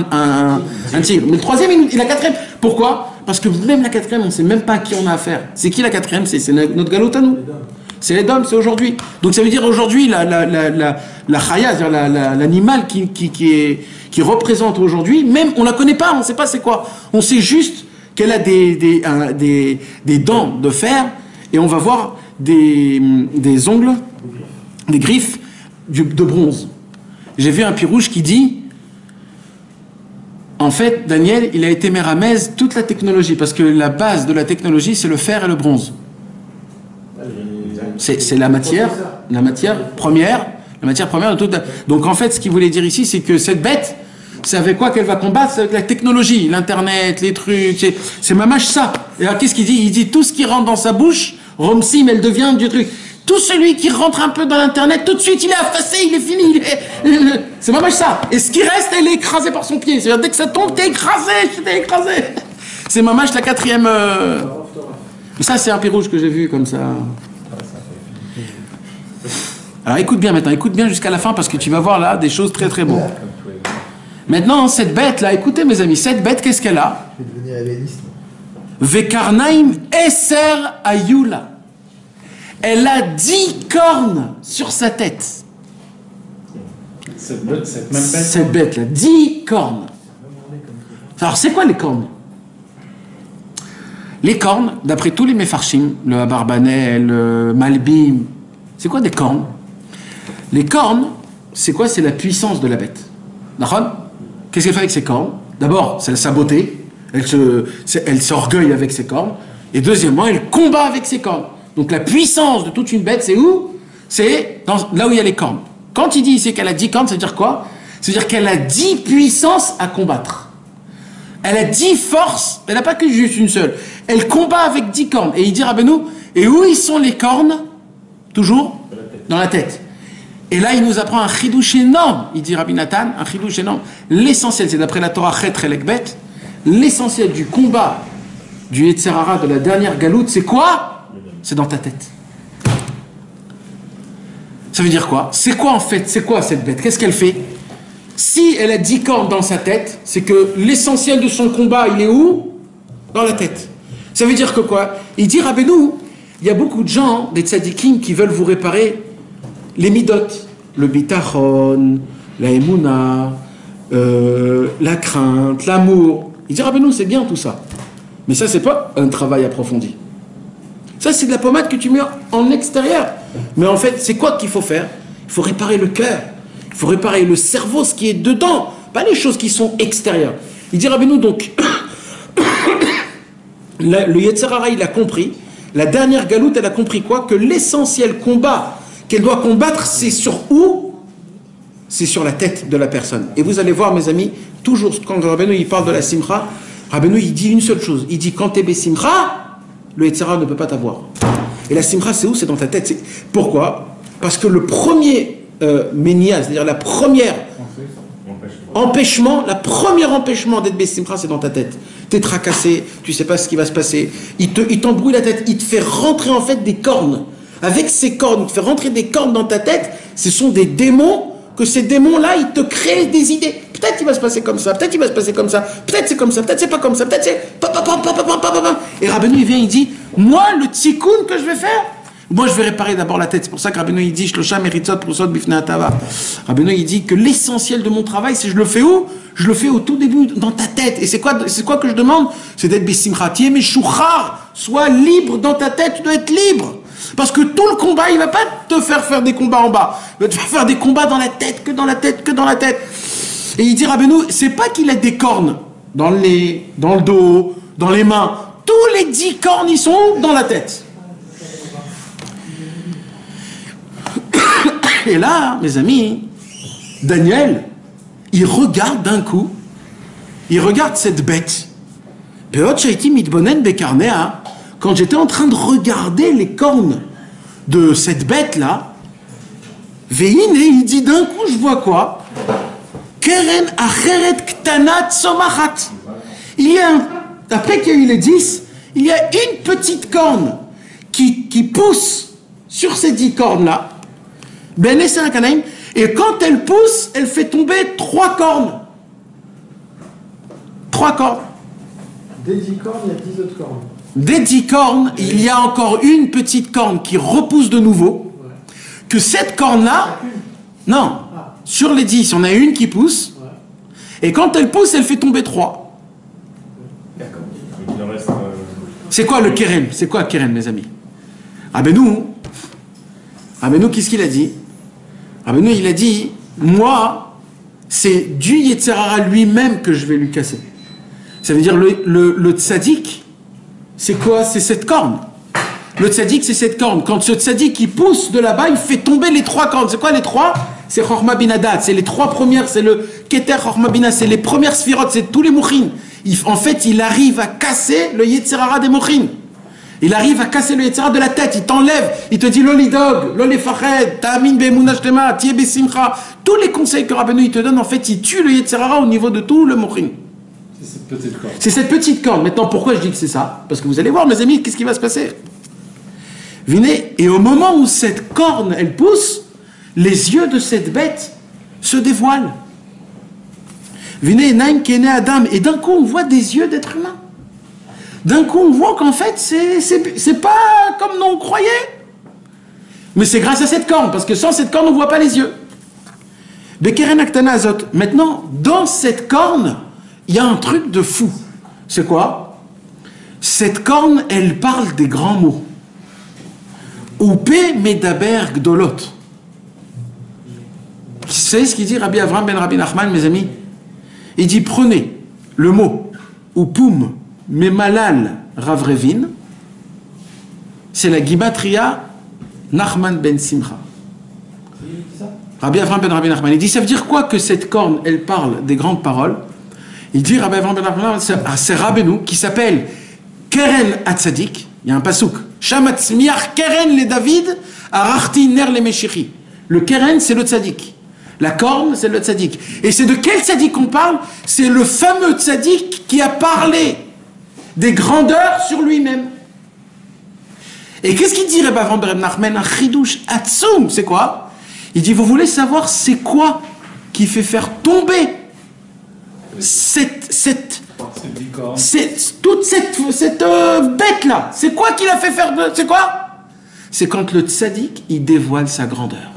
tigre. Mais le troisième, la quatrième, pourquoi? Parce que même la quatrième, on ne sait même pas à qui on a affaire. C'est qui la quatrième? C'est notre galoute à nous. C'est les dômes, c'est aujourd'hui. Donc ça veut dire aujourd'hui, la chaya, c'est-à-dire l'animal qui représente aujourd'hui, même on ne la connaît pas, on ne sait pas c'est quoi. On sait juste qu'elle a des dents de fer et on va voir des ongles, des griffes de bronze. J'ai vu un pirouche qui dit, en fait, Daniel, il a été méramèse toute la technologie, parce que la base de la technologie, c'est le fer et le bronze. C'est la matière première de toute. Donc en fait, ce qu'il voulait dire ici, c'est que cette bête, c'est avec quoi qu'elle va combattre? C'est avec la technologie, l'internet, les trucs. C'est mamache ça. Et alors qu'est-ce qu'il dit? Il dit tout ce qui rentre dans sa bouche, Romsim, elle devient du truc. Tout celui qui rentre un peu dans l'internet, tout de suite, il est effacé, il est fini. C'est mamache ça. Et ce qui reste, elle est écrasée par son pied. C'est-à-dire dès que ça tombe, t'es écrasé. C'est mamache la quatrième. Ça, c'est un pirouge que j'ai vu comme ça. Alors écoute bien maintenant, écoute bien jusqu'à la fin parce que tu vas voir là des choses très très bonnes. Maintenant, cette bête là, écoutez mes amis, cette bête, qu'est-ce qu'elle a? Je vais devenir réaliste. Vekarnaim Eser Ayula. Elle a 10 cornes sur sa tête. Cette même bête. Cette bête là, 10 cornes. Alors c'est quoi les cornes? Les cornes, d'après tous les Mefarshim, le Abarbanel, le Malbim, c'est quoi des cornes? Les cornes, c'est quoi? C'est la puissance de la bête. D'accord? Qu'est-ce qu'elle fait avec ses cornes? D'abord, c'est sa beauté. Elle s'orgueille avec ses cornes. Et deuxièmement, elle combat avec ses cornes. Donc la puissance de toute une bête, c'est où? C'est là où il y a les cornes. Quand il dit ici qu'elle a 10 cornes, ça veut dire quoi? Ça veut dire qu'elle a 10 puissances à combattre. Elle a 10 forces. Elle n'a pas que juste une seule. Elle combat avec 10 cornes. Et il dit Rabbeinu, et où ils sont les cornes? Toujours dans la tête. Et là, il nous apprend un chidouche énorme. Il dit Rabbi Nathan, un chidouche énorme. L'essentiel, c'est d'après la Torah Chet Relekbet, l'essentiel du combat du Yetzer Hara de la dernière galoute, c'est quoi? C'est dans ta tête. Ça veut dire quoi? C'est quoi en fait? C'est quoi cette bête? Qu'est-ce qu'elle fait? Si elle a 10 cornes dans sa tête, c'est que l'essentiel de son combat, il est où? Dans la tête. Ça veut dire que quoi? Il dit Rabbeinu, il y a beaucoup de gens, des tzadikim, qui veulent vous réparer les midot, le bitachon, la emuna, la crainte, l'amour. Il dit Rabbeinu, c'est bien tout ça. Mais ça, c'est pas un travail approfondi. Ça, c'est de la pommade que tu mets en extérieur. Mais en fait, c'est quoi qu'il faut faire? Il faut réparer le cœur. Il faut réparer le cerveau, ce qui est dedans. Pas les choses qui sont extérieures. Il dit Rabbeinu, donc, le Yetzer Hara, il a compris. La dernière galoute, elle a compris quoi? Que l'essentiel combat qu'elle doit combattre, c'est sur où? C'est sur la tête de la personne. Et vous allez voir, mes amis, toujours quand Rabbeinu il parle de la simcha, Rabbeinu il dit une seule chose. Il dit quand t'es besimcha, le Yetzer Hara ne peut pas t'avoir. Et la simcha, c'est où? C'est dans ta tête. Pourquoi? Parce que le premier ménia, c'est-à-dire la première empêchement, la première empêchement d'être besimcha, c'est dans ta tête. T'es tracassé, tu sais pas ce qui va se passer. Il t'embrouille la tête, il te fait rentrer en fait des cornes. Avec ces cornes, il te fait rentrer des cornes dans ta tête. Ce sont des démons, que ces démons-là, ils te créent des idées. Peut-être il va se passer comme ça, peut-être il va se passer comme ça, peut-être c'est comme ça, peut-être c'est pas comme ça, peut-être c'est... Et Rabbeinu, il vient, il dit, moi, le tikkun que je vais faire, moi, je vais réparer d'abord la tête. C'est pour ça que Rabbeinu, il dit, Shlosha meritzot prosot bifnei hatava. Rabbeinu, il dit que l'essentiel de mon travail, c'est je le fais où? Je le fais au tout début, dans ta tête. Et c'est quoi que je demande? C'est d'être besimcha. Tiens, mais chouchar, sois libre dans ta tête, tu dois être libre. Parce que tout le combat, il va pas te faire des combats en bas. Il va te faire des combats dans la tête, que dans la tête, que dans la tête. Et il dit, Rabbeinu, c'est pas qu'il a des cornes dans le dos, dans les mains. Tous les 10 cornes, ils sont dans la tête. Et là, mes amis, Daniel, il regarde d'un coup, il regarde cette bête. Quand j'étais en train de regarder les cornes de cette bête-là, Veine, il dit d'un coup, je vois quoi? Keren acheret ktanat somachat. Il y a après qu'il y a eu les 10, il y a une petite corne qui pousse sur ces 10 cornes-là. Et quand elle pousse, elle fait tomber 3 cornes. 3 cornes. Des 10 cornes, il y a 10 autres cornes. Des 10 cornes, il y a encore une petite corne qui repousse de nouveau. Ouais. Que cette corne-là, non, sur les 10, on a une qui pousse. Ouais. Et quand elle pousse, elle fait tomber 3. D'accord. C'est quoi le keren? C'est quoi le keren, mes amis? Rabbeinu, qu'est-ce qu'il a dit? Rabbeinu, il a dit, moi, c'est du Yetzer Hara lui-même que je vais lui casser. Ça veut dire le tzaddik, c'est quoi? C'est cette corne. Le tzaddik, c'est cette corne. Quand ce tzaddik, il pousse de là-bas, il fait tomber les 3 cornes. C'est quoi les 3? C'est Chorma bin Hadad. C'est les 3 premières, c'est le Keter Chorma bin Hadad. C'est les premières sphirotes, c'est tous les mouchines. En fait, il arrive à casser le Yetzer Hara des mouchines. Il arrive à casser le Yetzer Hara de la tête. Il t'enlève. Il te dit Lolidog, Lolifached, Ta'amin be'emunah shlema, Tiye besimcha. Tous les conseils que Rabbeinu il te donne, en fait, il tue le Yetzer Hara au niveau de tout le mouchine. C'est cette petite corne. C'est cette petite corne. Maintenant, pourquoi je dis que c'est ça? Parce que vous allez voir, mes amis, qu'est-ce qui va se passer? Venez, et au moment où cette corne, elle pousse, les yeux de cette bête se dévoilent. Venez, Naim Kene Adam, et d'un coup, on voit des yeux d'être humain. D'un coup, on voit qu'en fait, c'est pas comme nous on croyait. Mais c'est grâce à cette corne, parce que sans cette corne, on ne voit pas les yeux. Bekeren Aktana Azot. Maintenant, dans cette corne, il y a un truc de fou. C'est quoi? Cette corne, elle parle des grands mots. Oupe Medaber Gdolot. Vous savez ce qu'il dit Rabbi Avram ben Rabbi Nachman, mes amis? Il dit prenez le mot Upum Memalal Ravrevin, c'est la Gimatria Nachman ben Simcha. Rabbi Avram ben Rabbi Nachman. Il dit ça veut dire quoi que cette corne elle parle des grandes paroles? Il dit Rabbi Avram ben Rabbi Nachman, c'est Rabbeinu qui s'appelle Keren Hatzadik. Il y a un pasouk. Shamatzmiach Keren le David, Arachti Ner le Meshichi. Le Keren, c'est le Tzadik. La corne, c'est le Tzadik. Et c'est de quel Tzadik on parle? C'est le fameux Tzadik qui a parlé des grandeurs sur lui-même. Et qu'est-ce qu'il dit Rabbi Avram ben Nachman? Un chidouche atzoum, c'est quoi? Il dit, vous voulez savoir c'est quoi qui fait faire tomber toute cette bête-là? C'est quoi qui l'a fait faire de... C'est quoi? C'est quand le tzaddik, il dévoile sa grandeur.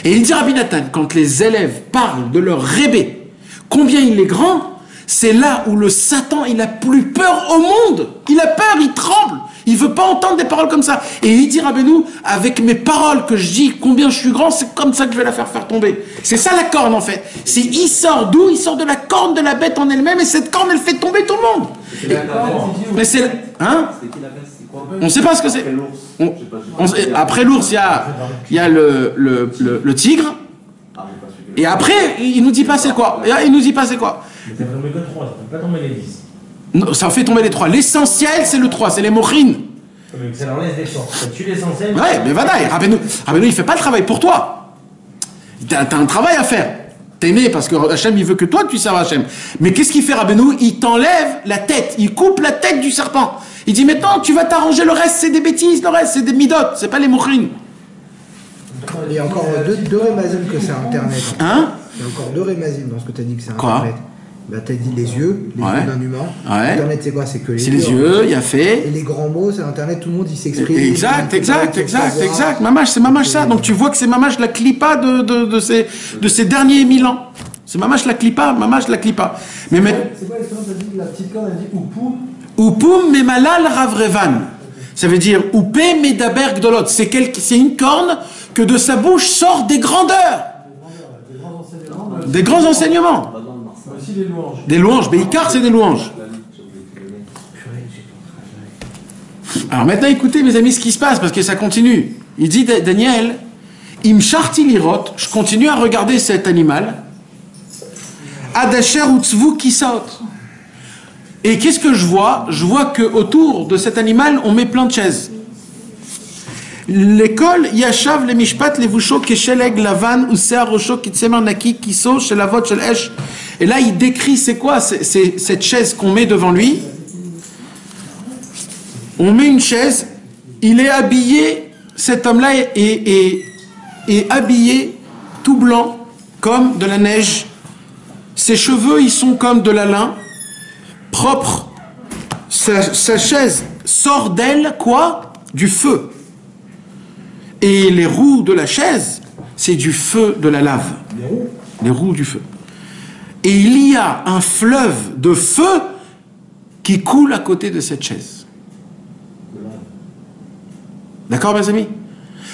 Et il dit Rabbi Nathan, quand les élèves parlent de leur rébé, combien il est grand, c'est là où le Satan, il a plus peur au monde. Il a peur, il tremble. Il ne veut pas entendre des paroles comme ça. Et il dit Rabbeinu, avec mes paroles que je dis combien je suis grand, c'est comme ça que je vais la faire tomber. C'est ça la corne en fait. Il sort d'où? Il sort de la corne de la bête en elle-même et cette corne, elle fait tomber tout le monde. Mais c'est... Hein? On ne sait pas ce que c'est. Après l'ours, il y a le tigre. Et après, il nous dit pas c'est quoi. Il nous dit pas c'est quoi. Mais ça fait tomber que 3, ça fait pas tomber les 10. Non, ça fait tomber les 3. L'essentiel, c'est le 3, c'est les mochines. Mais ça leur laisse des forces. Ça tue l'essentiel. Ouais, mais Vadaï, Rabbeinu, il fait pas le travail pour toi. T'as un travail à faire. T'aimer parce que Hachem, il veut que toi, tu serves Hachem. Mais qu'est-ce qu'il fait, Rabbeinu? Il t'enlève la tête. Il coupe la tête du serpent. Il dit maintenant, tu vas t'arranger, le reste, c'est des bêtises, le reste, c'est des midotes, c'est pas les mochines. Il y a encore deux rémazim que c'est Internet. Hein? Il y a encore 2 rémazim dans ce que tu as dit que c'est Quoi? Internet. Bah, tu as dit les yeux d'un humain. Ouais. Internet, c'est quoi? C'est que C'est les yeux, il y a fait. Et les grands mots, c'est Internet, tout le monde il s'exprime. Exact. Mamash, c'est Mamash ça. Donc tu vois que c'est Mamash la clipa de ces derniers 1000 ans. C'est Mamash la clipa. Mais c'est quoi l'expression? Tu as dit la petite corne, elle dit Upum. Upum Memalal Ravrevan. Ça veut dire Upe Medaber Gdolot. C'est une corne que de sa bouche sortent des grandeurs. Des grands enseignements. Aussi des louanges. Des louanges. Mais Icar, c'est des louanges. Alors maintenant, écoutez, mes amis, ce qui se passe, parce que ça continue. Il dit, Daniel, Imsharti lirot, je continue à regarder cet animal. Adasher utzvu kisaot. Et qu'est-ce que je vois? Je vois qu'autour de cet animal, on met plein de chaises. L'école, Yashav, les Mishpat, les Vouchot, Kesheleg, Lavan, Usea, Rocho, Kitsemer, Naki, Kiso, Shelavot, Shel Esh. Et là, il décrit c'est quoi cette chaise qu'on met devant lui. On met une chaise, il est habillé, cet homme-là est habillé tout blanc, comme de la neige. Ses cheveux, ils sont comme de la lin, propre. Sa chaise sort d'elle, quoi? Du feu. Et les roues de la chaise, c'est du feu de la lave. Les roues du feu. Et il y a un fleuve de feu qui coule à côté de cette chaise. D'accord, mes amis?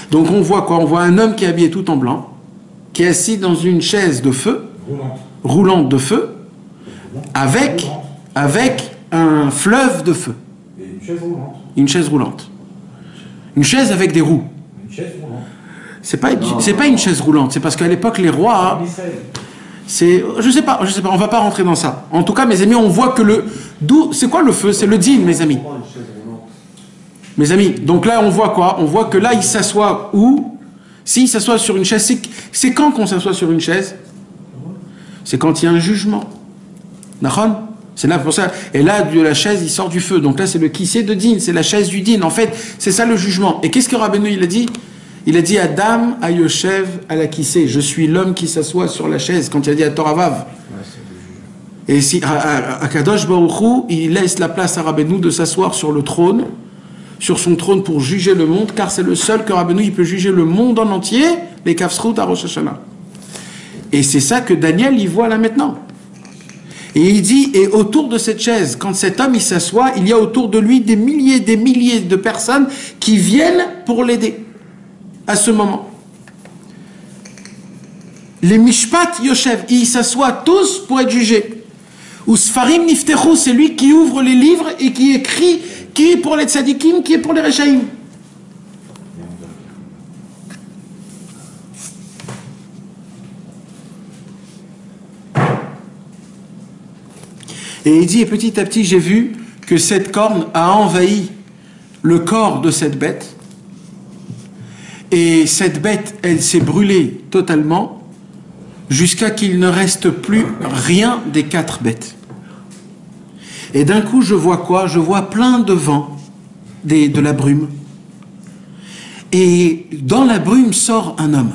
Donc on voit quoi? On voit un homme qui est habillé tout en blanc, qui est assis dans une chaise de feu, roulante de feu, avec un fleuve de feu. Et une chaise roulante. Une chaise roulante. Une chaise avec des roues. Une chaise roulante. C'est pas une chaise roulante, c'est parce qu'à l'époque, les rois... je sais pas, on va pas rentrer dans ça. En tout cas, mes amis, on voit que c'est quoi le feu? C'est le din, mes amis. Mes amis, donc là, on voit quoi? On voit que là, il s'assoit où? S'il s'assoit sur une chaise, c'est quand qu'on s'assoit sur une chaise? C'est quand il y a un jugement. Nahon? C'est là pour ça. Et là, de la chaise, il sort du feu. Donc là, c'est le kissé de din, c'est la chaise du din. En fait, c'est ça le jugement. Et qu'est-ce que Rabbeinu, il a dit? Il a dit Adam à Yoshev à la kissé. Je suis l'homme qui s'assoit sur la chaise. Quand il a dit à Toravav. Et si à Kadosh Baruch Hu, il laisse la place à Rabbeinu de s'asseoir sur le trône, sur son trône pour juger le monde, car c'est le seul que Rabbeinu il peut juger le monde en entier, les Kafsrout à Rosh Hashanah. Et c'est ça que Daniel y voit là maintenant. Et il dit, et autour de cette chaise, quand cet homme il s'assoit, il y a autour de lui des milliers de personnes qui viennent pour l'aider à ce moment. Les Mishpat Yoshev, ils s'assoient tous pour être jugés. Ou Sfarim Niftechu, c'est lui qui ouvre les livres et qui écrit qui est pour les tzadikim, qui est pour les rechaïm. Et il dit, et petit à petit, j'ai vu que cette corne a envahi le corps de cette bête. Et cette bête, elle s'est brûlée totalement jusqu'à qu'il ne reste plus rien des 4 bêtes. Et d'un coup, je vois quoi? Je vois plein de vent, de la brume. Et dans la brume sort un homme.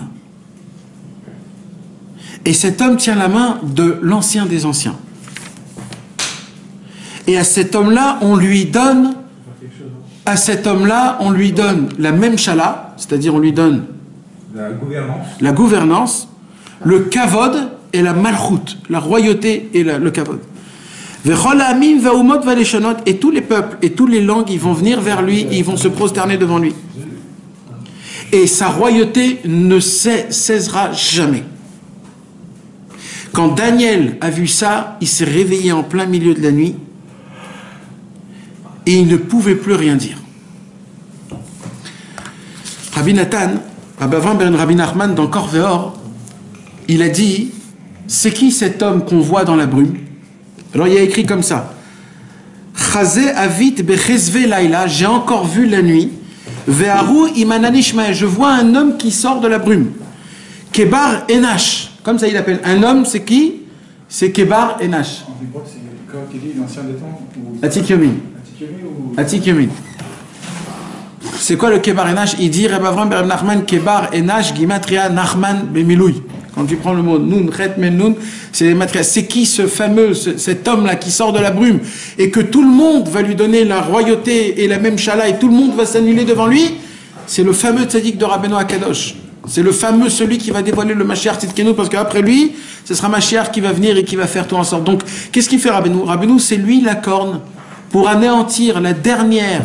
Et cet homme tient la main de l'ancien des anciens. Et à cet homme-là, on lui donne la même chala, c'est-à-dire on lui donne la gouvernance, le kavod et la malchut, la royauté et le kavod. Et tous les peuples et toutes les langues, ils vont venir vers lui, ils vont se prosterner devant lui. Et sa royauté ne cessera jamais. Quand Daniel a vu ça, il s'est réveillé en plein milieu de la nuit et il ne pouvait plus rien dire. Rabbi Nathan, Rabbi Avraham ben Rabbi Nachman dans Korveor, il a dit, c'est qui cet homme qu'on voit dans la brume? Alors il y a écrit comme ça, Chazé avit bechezve laila, j'ai encore vu la nuit, ve'aru imananishmae, je vois un homme qui sort de la brume, Kebar Enash, comme ça il appelle, un homme c'est qui? C'est Kebar Enash. On dit quoi? C'est quoi qui dit l'ancien des temps? Atik Yomin. Atik Yomin. C'est quoi le Kebar Enash? Il dit Rabbi Avraham ben Nachman Kebar Enash Gimatria Nachman Bemilouy. Quand tu prends le mot Nun, Chet, Men, Nun, c'est les matérias. C'est qui ce fameux, cet homme-là qui sort de la brume et que tout le monde va lui donner la royauté et la même chala et tout le monde va s'annuler devant lui? C'est le fameux tzaddik de Rabbeinu Akadosh. C'est le fameux, celui qui va dévoiler le Mashiach Tzidkenu, parce qu'après lui, ce sera Mashiach qui va venir et qui va faire tout en sorte. Donc, qu'est-ce qu'il fait Rabbeinu? Rabbeinu, c'est lui la corne pour anéantir la dernière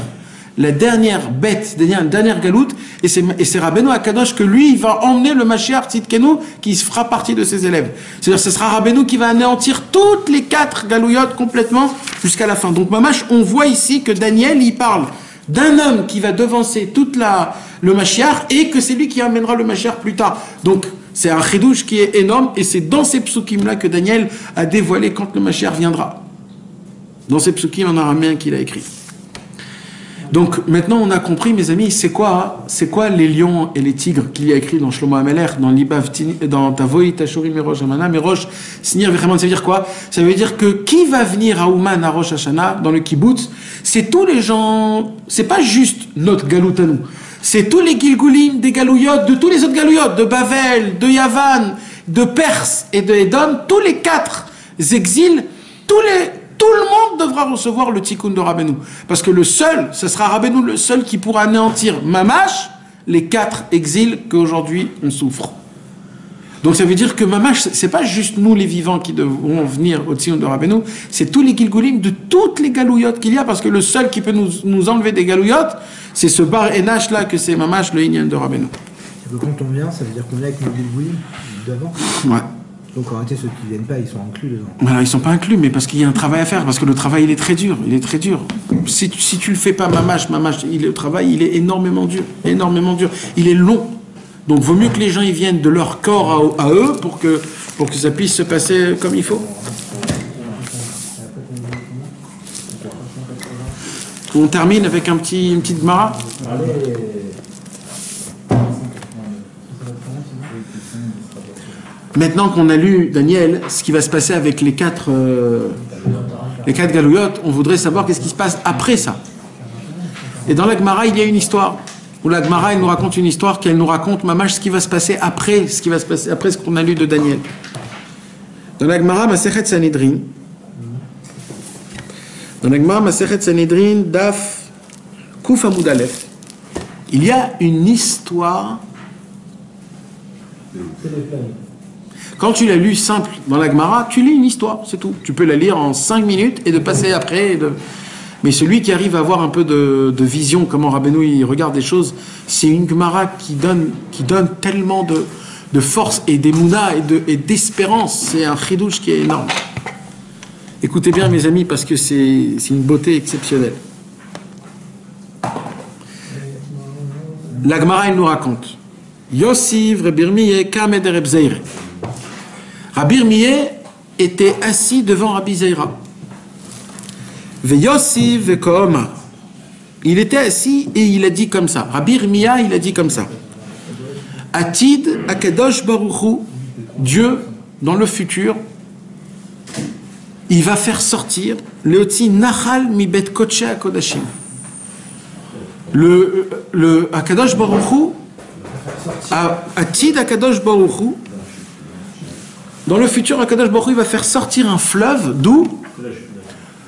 bête, la dernière galoute, et c'est Rabbeinu Akadosh que lui, il va emmener le Mashiach Tzidkenu qui fera partie de ses élèves. C'est-à-dire ce sera Rabbeinu qui va anéantir toutes les 4 galouillottes complètement jusqu'à la fin. Donc Mamash, on voit ici que Daniel, il parle d'un homme qui va devancer toute le Mashiach et que c'est lui qui amènera le Mashiach plus tard. Donc c'est un chidouche qui est énorme et c'est dans ces psukim-là que Daniel a dévoilé quand le Mashiach viendra. Dans ces psukim en araméen qu'il a écrit. Donc maintenant on a compris, mes amis, c'est quoi les lions et les tigres qu'il y a écrit dans Shlomo HaMelech, dans Tavoï, Tashuri, Merosh, Amana, Merosh, Sinir, Vechemon, ça veut dire quoi? Ça veut dire que qui va venir à Ouman, à Rosh Hashanah, dans le kibbutz, c'est tous les gens, c'est pas juste notre galout à nous, c'est tous les Gilgulim des galouyot, de tous les autres galouyot, de Bavel, de Yavan, de Perse et de Edom, tous les 4 exils, tout le monde devra recevoir le tikkun de Rabbeinu. Parce que ce sera Rabbeinu le seul qui pourra anéantir Mamash, les 4 exils qu'aujourd'hui on souffre. Donc ça veut dire que Mamash, c'est pas juste nous les vivants qui devront venir au tikkun de Rabbeinu, c'est tous les Gilgulim de toutes les galouillottes qu'il y a, parce que le seul qui peut nous enlever des galouillottes, c'est ce bar Enash là, que c'est Mamash, le Inyan de Rabbeinu. Quand on vient, ça veut dire qu'on est avec nos Gilgulim d'avant? Ouais. Donc en réalité, ceux qui viennent pas, ils sont inclus dedans. Voilà, ils sont pas inclus, mais parce qu'il y a un travail à faire, parce que le travail, il est très dur, Si tu le fais pas, mamache, le travail, il est énormément dur, il est long. Donc vaut mieux que les gens, ils viennent de leur corps à eux pour que ça puisse se passer comme il faut. On termine avec une petite Gemara. Maintenant qu'on a lu Daniel, ce qui va se passer avec les quatre galouillottes, on voudrait savoir qu'est-ce qui se passe après ça. Et dans la Gemara, il y a une histoire où la Gemara, elle nous raconte une histoire qu'elle nous raconte mamash ce qui va se passer après ce qu'on a lu de Daniel. Dans la Gemara Masechet Sanhedrin, Daf Kuf Amud Aleph, il y a une histoire. Quand tu l'as lu simple dans la Gemara, tu lis une histoire, c'est tout. Tu peux la lire en 5 minutes et de passer après. Mais celui qui arrive à avoir un peu de vision, comment Rabbeinu il regarde des choses, c'est une Gemara qui donne tellement de force et d'émouna et d'espérance. C'est un chidouche qui est énorme. Écoutez bien mes amis parce que c'est une beauté exceptionnelle. La Gemara elle nous raconte Yossiv Rabbi Irmiyeh Kamed Reb Zeira. Rabbi Irmiyeh était assis devant Rabbi Zeira. Ve Yossiv ve Kohoma. Il était assis et il a dit comme ça. Rabbi Irmiyeh, il a dit comme ça. Atid Akadosh Baruch Hu, Dieu dans le futur, il va faire sortir Leotzi Nachal mi bet Kodesh HaKodashim. Le Akadosh Baruch Hu, Atid Akadosh Baruch Hu, dans le futur, Akadosh Baruch Hu, il va faire sortir un fleuve, d'où?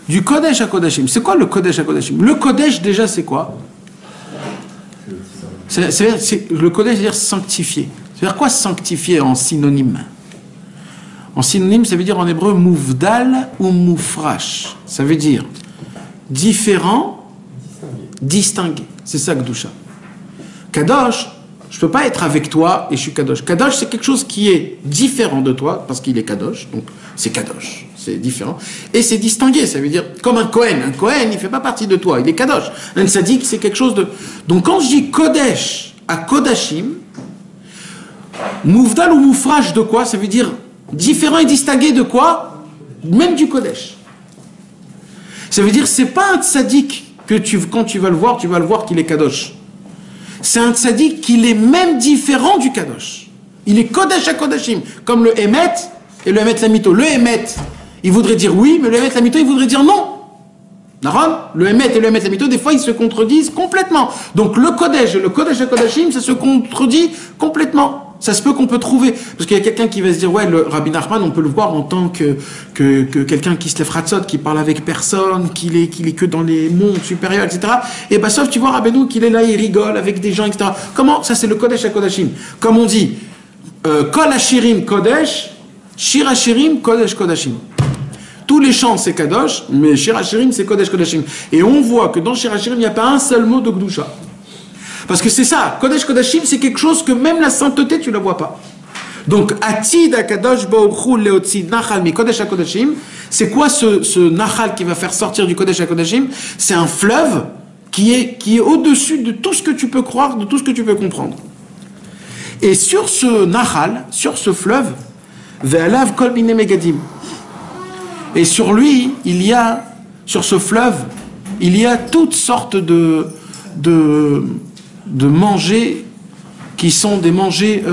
Du Kodesh HaKodashim. C'est quoi le Kodesh HaKodashim? Le Kodesh, déjà, c'est quoi? Le Kodesh, c'est-à-dire sanctifié. C'est-à-dire quoi sanctifié en synonyme? En synonyme, ça veut dire en hébreu mouvdal ou moufrash. Ça veut dire différent, distingué. C'est ça, Gdusha. Kadosh, je ne peux pas être avec toi et je suis Kadosh. Kadosh, c'est quelque chose qui est différent de toi, parce qu'il est Kadosh, donc c'est Kadosh, c'est différent. Et c'est distingué, ça veut dire comme un Kohen. Un Kohen, il ne fait pas partie de toi, il est Kadosh. Un Tzadik, c'est quelque chose de... Donc quand je dis Kodesh à Kodashim, mouvdal ou moufrash de quoi? Ça veut dire différent et distingué de quoi? Même du Kodesh. Ça veut dire c'est pas un Tzadik que quand tu vas le voir qu'il est Kadosh. C'est un tzaddik qui est même différent du Kadosh. Il est Kodesh à Kodashim, comme le Emet et le Emet Lamito. Le Emet, il voudrait dire oui, mais le Emet Lamito, il voudrait dire non. Le Emet et le Emet Lamito, des fois, ils se contredisent complètement. Donc le Kodesh et le Kodesh à Kodashim, ça se contredit complètement. Ça se peut qu'on peut trouver, parce qu'il y a quelqu'un qui va se dire, ouais, le Rabbi Nachman, on peut le voir en tant que quelqu'un qui se lève ratzot, qui parle avec personne, qu'il est que dans les mondes supérieurs, etc. Et bah, sauf, tu vois, Rabbeinu, qu'il est là, il rigole avec des gens, etc. Comment? Ça, c'est le Kodesh à Kodashim. Comme on dit, Kol Hashirim Kodesh, Shir Hashirim Kodesh Kodashim. Tous les chants, c'est Kadosh, mais Shir Hashirim, c'est Kodesh Kodashim. Et on voit que dans Shir Hashirim, il n'y a pas un seul mot de Gdusha. Parce que c'est ça, Kodesh Kodashim, c'est quelque chose que même la sainteté, tu ne la vois pas. Donc, Atid Akadosh Baruch Hu Leotzi Nachal mi Kodesh HaKodashim, c'est quoi ce Nachal qui va faire sortir du Kodesh HaKodashim? C'est un fleuve qui est au-dessus de tout ce que tu peux croire, de tout ce que tu peux comprendre. Et sur ce Nachal, sur ce fleuve, Ve'alav Kol Bine Megadim. Et sur lui, sur ce fleuve, il y a toutes sortes de manger qui sont des manger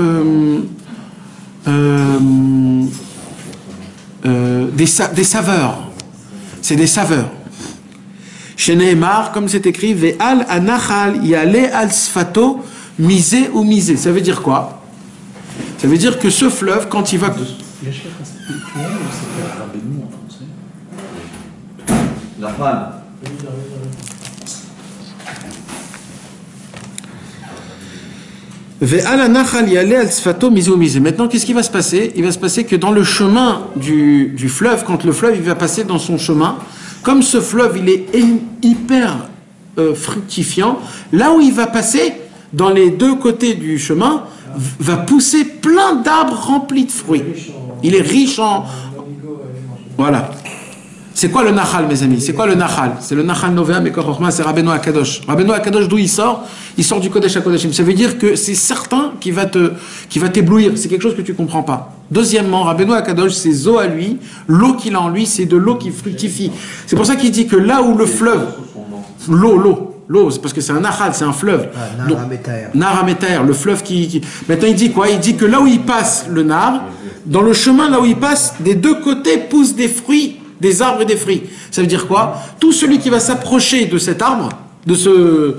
des saveurs. C'est des saveurs. Chez Nehemar, comme c'est écrit, Ve'al anachal yale al sfato misé ou misé. Ça veut dire quoi? Ça veut dire que ce fleuve, quand il va... La femme. Maintenant, qu'est-ce qui va se passer? Il va se passer que dans le chemin du fleuve, quand le fleuve il va passer dans son chemin, comme ce fleuve il est hyper fructifiant, là où il va passer, dans les deux côtés du chemin, va pousser plein d'arbres remplis de fruits. Il est riche en... Voilà. C'est quoi le Nahal, mes amis? C'est quoi le Nahal? C'est le Nahal Novea Mekor Chochma, c'est Rabbeinu Akadosh. Rabbeinu Akadosh, d'où il sort? Il sort du Kodesh HaKodeshim. Ça veut dire que c'est certain qui va t'éblouir. C'est quelque chose que tu comprends pas. Deuxièmement, Rabbeinu Akadosh, c'est Zo à lui. L'eau qu'il a en lui, c'est de l'eau qui fructifie. C'est pour ça qu'il dit que là où le fleuve... L'eau, c'est parce que c'est un Nahal, c'est un fleuve. Nar HaMetaher, le fleuve qui... Maintenant, il dit quoi? Il dit que là où il passe le Nar, dans le chemin là où il passe, des deux côtés poussent des fruits, des arbres et des fruits. Ça veut dire quoi? Tout celui qui va s'approcher de cet arbre, de ce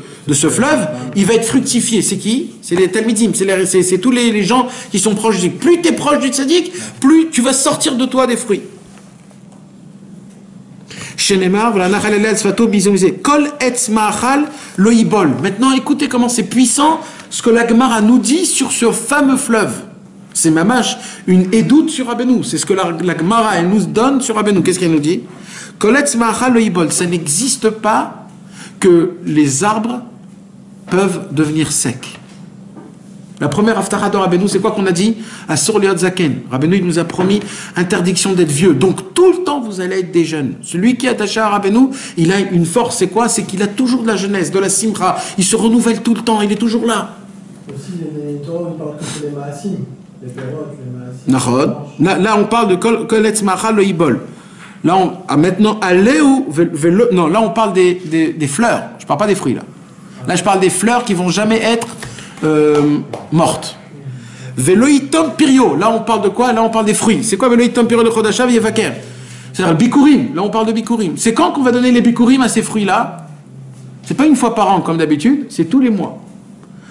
fleuve, il va être fructifié. C'est qui? C'est les Talmidim, c'est tous les gens qui sont proches du tzaddik. Plus tu es proche du tzaddik, plus tu vas sortir de toi des fruits. Kol etz ma'achal lo yibol. Maintenant, écoutez comment c'est puissant ce que la Gemara nous dit sur ce fameux fleuve. C'est mamash une édoute sur Rabbeinu. C'est ce que la Gemara elle nous donne sur Rabbeinu. Qu'est-ce qu'elle nous dit? Kol etz ma'achal lo yibol. Ça n'existe pas que les arbres peuvent devenir secs. La première haftara de Rabbeinu, c'est quoi qu'on a dit? Asur liot zaken. Rabbeinu, il nous a promis interdiction d'être vieux. Donc, tout le temps, vous allez être des jeunes. Celui qui est attaché à Rabbeinu, il a une force, c'est quoi? C'est qu'il a toujours de la jeunesse, de la simra. Il se renouvelle tout le temps, il est toujours là. Aussi, les Torah, on parle que les maasim. Les perrottes, les maasim. Là, on parle de koletz machal le ibol. Là, maintenant, non, là, on parle des fleurs. Je parle pas des fruits, là. Là, je parle des fleurs qui vont jamais être mortes. Veloitom pirio. Là, on parle de quoi? Là, on parle des fruits. C'est quoi veloitom pirio de Chodashav Yevaker? C'est-à-dire le bikurim. Là, on parle de bikurim. C'est quand qu'on va donner les bikurim à ces fruits-là? C'est pas une fois par an, comme d'habitude, c'est tous les mois.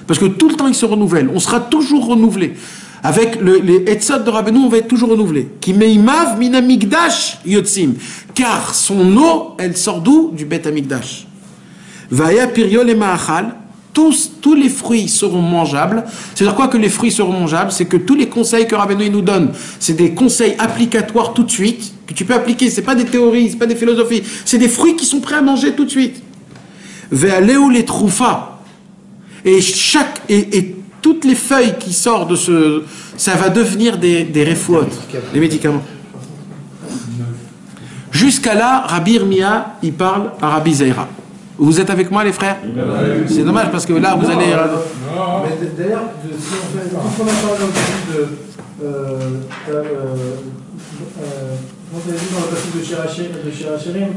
Parce que tout le temps, ils se renouvellent. On sera toujours renouvelé. Avec les etzot de Rabbeinu, on va être toujours renouvelé. Ki meimav min hamikdash yotzim. Car son eau, elle sort d'où? Du Bet Hamikdash. Vaya pirio le ma'achal. Tous les fruits seront mangeables. C'est-à-dire quoi que les fruits seront mangeables? C'est que tous les conseils que Rabbeinu nous donne, c'est des conseils applicatoires tout de suite, que tu peux appliquer. C'est pas des théories, c'est pas des philosophies. C'est des fruits qui sont prêts à manger tout de suite. Ve'aleu les troufa. Et toutes les feuilles qui sortent de ça va devenir des refouot, des médicaments. Jusqu'à là, Rabbi Irmia, il parle à Rabbi Zeira. Vous êtes avec moi, les frères? C'est dommage parce que là, vous allez... Mais d'ailleurs, si on a parlé aujourd'hui comment vous avez dit dans le passage de Shirachirim?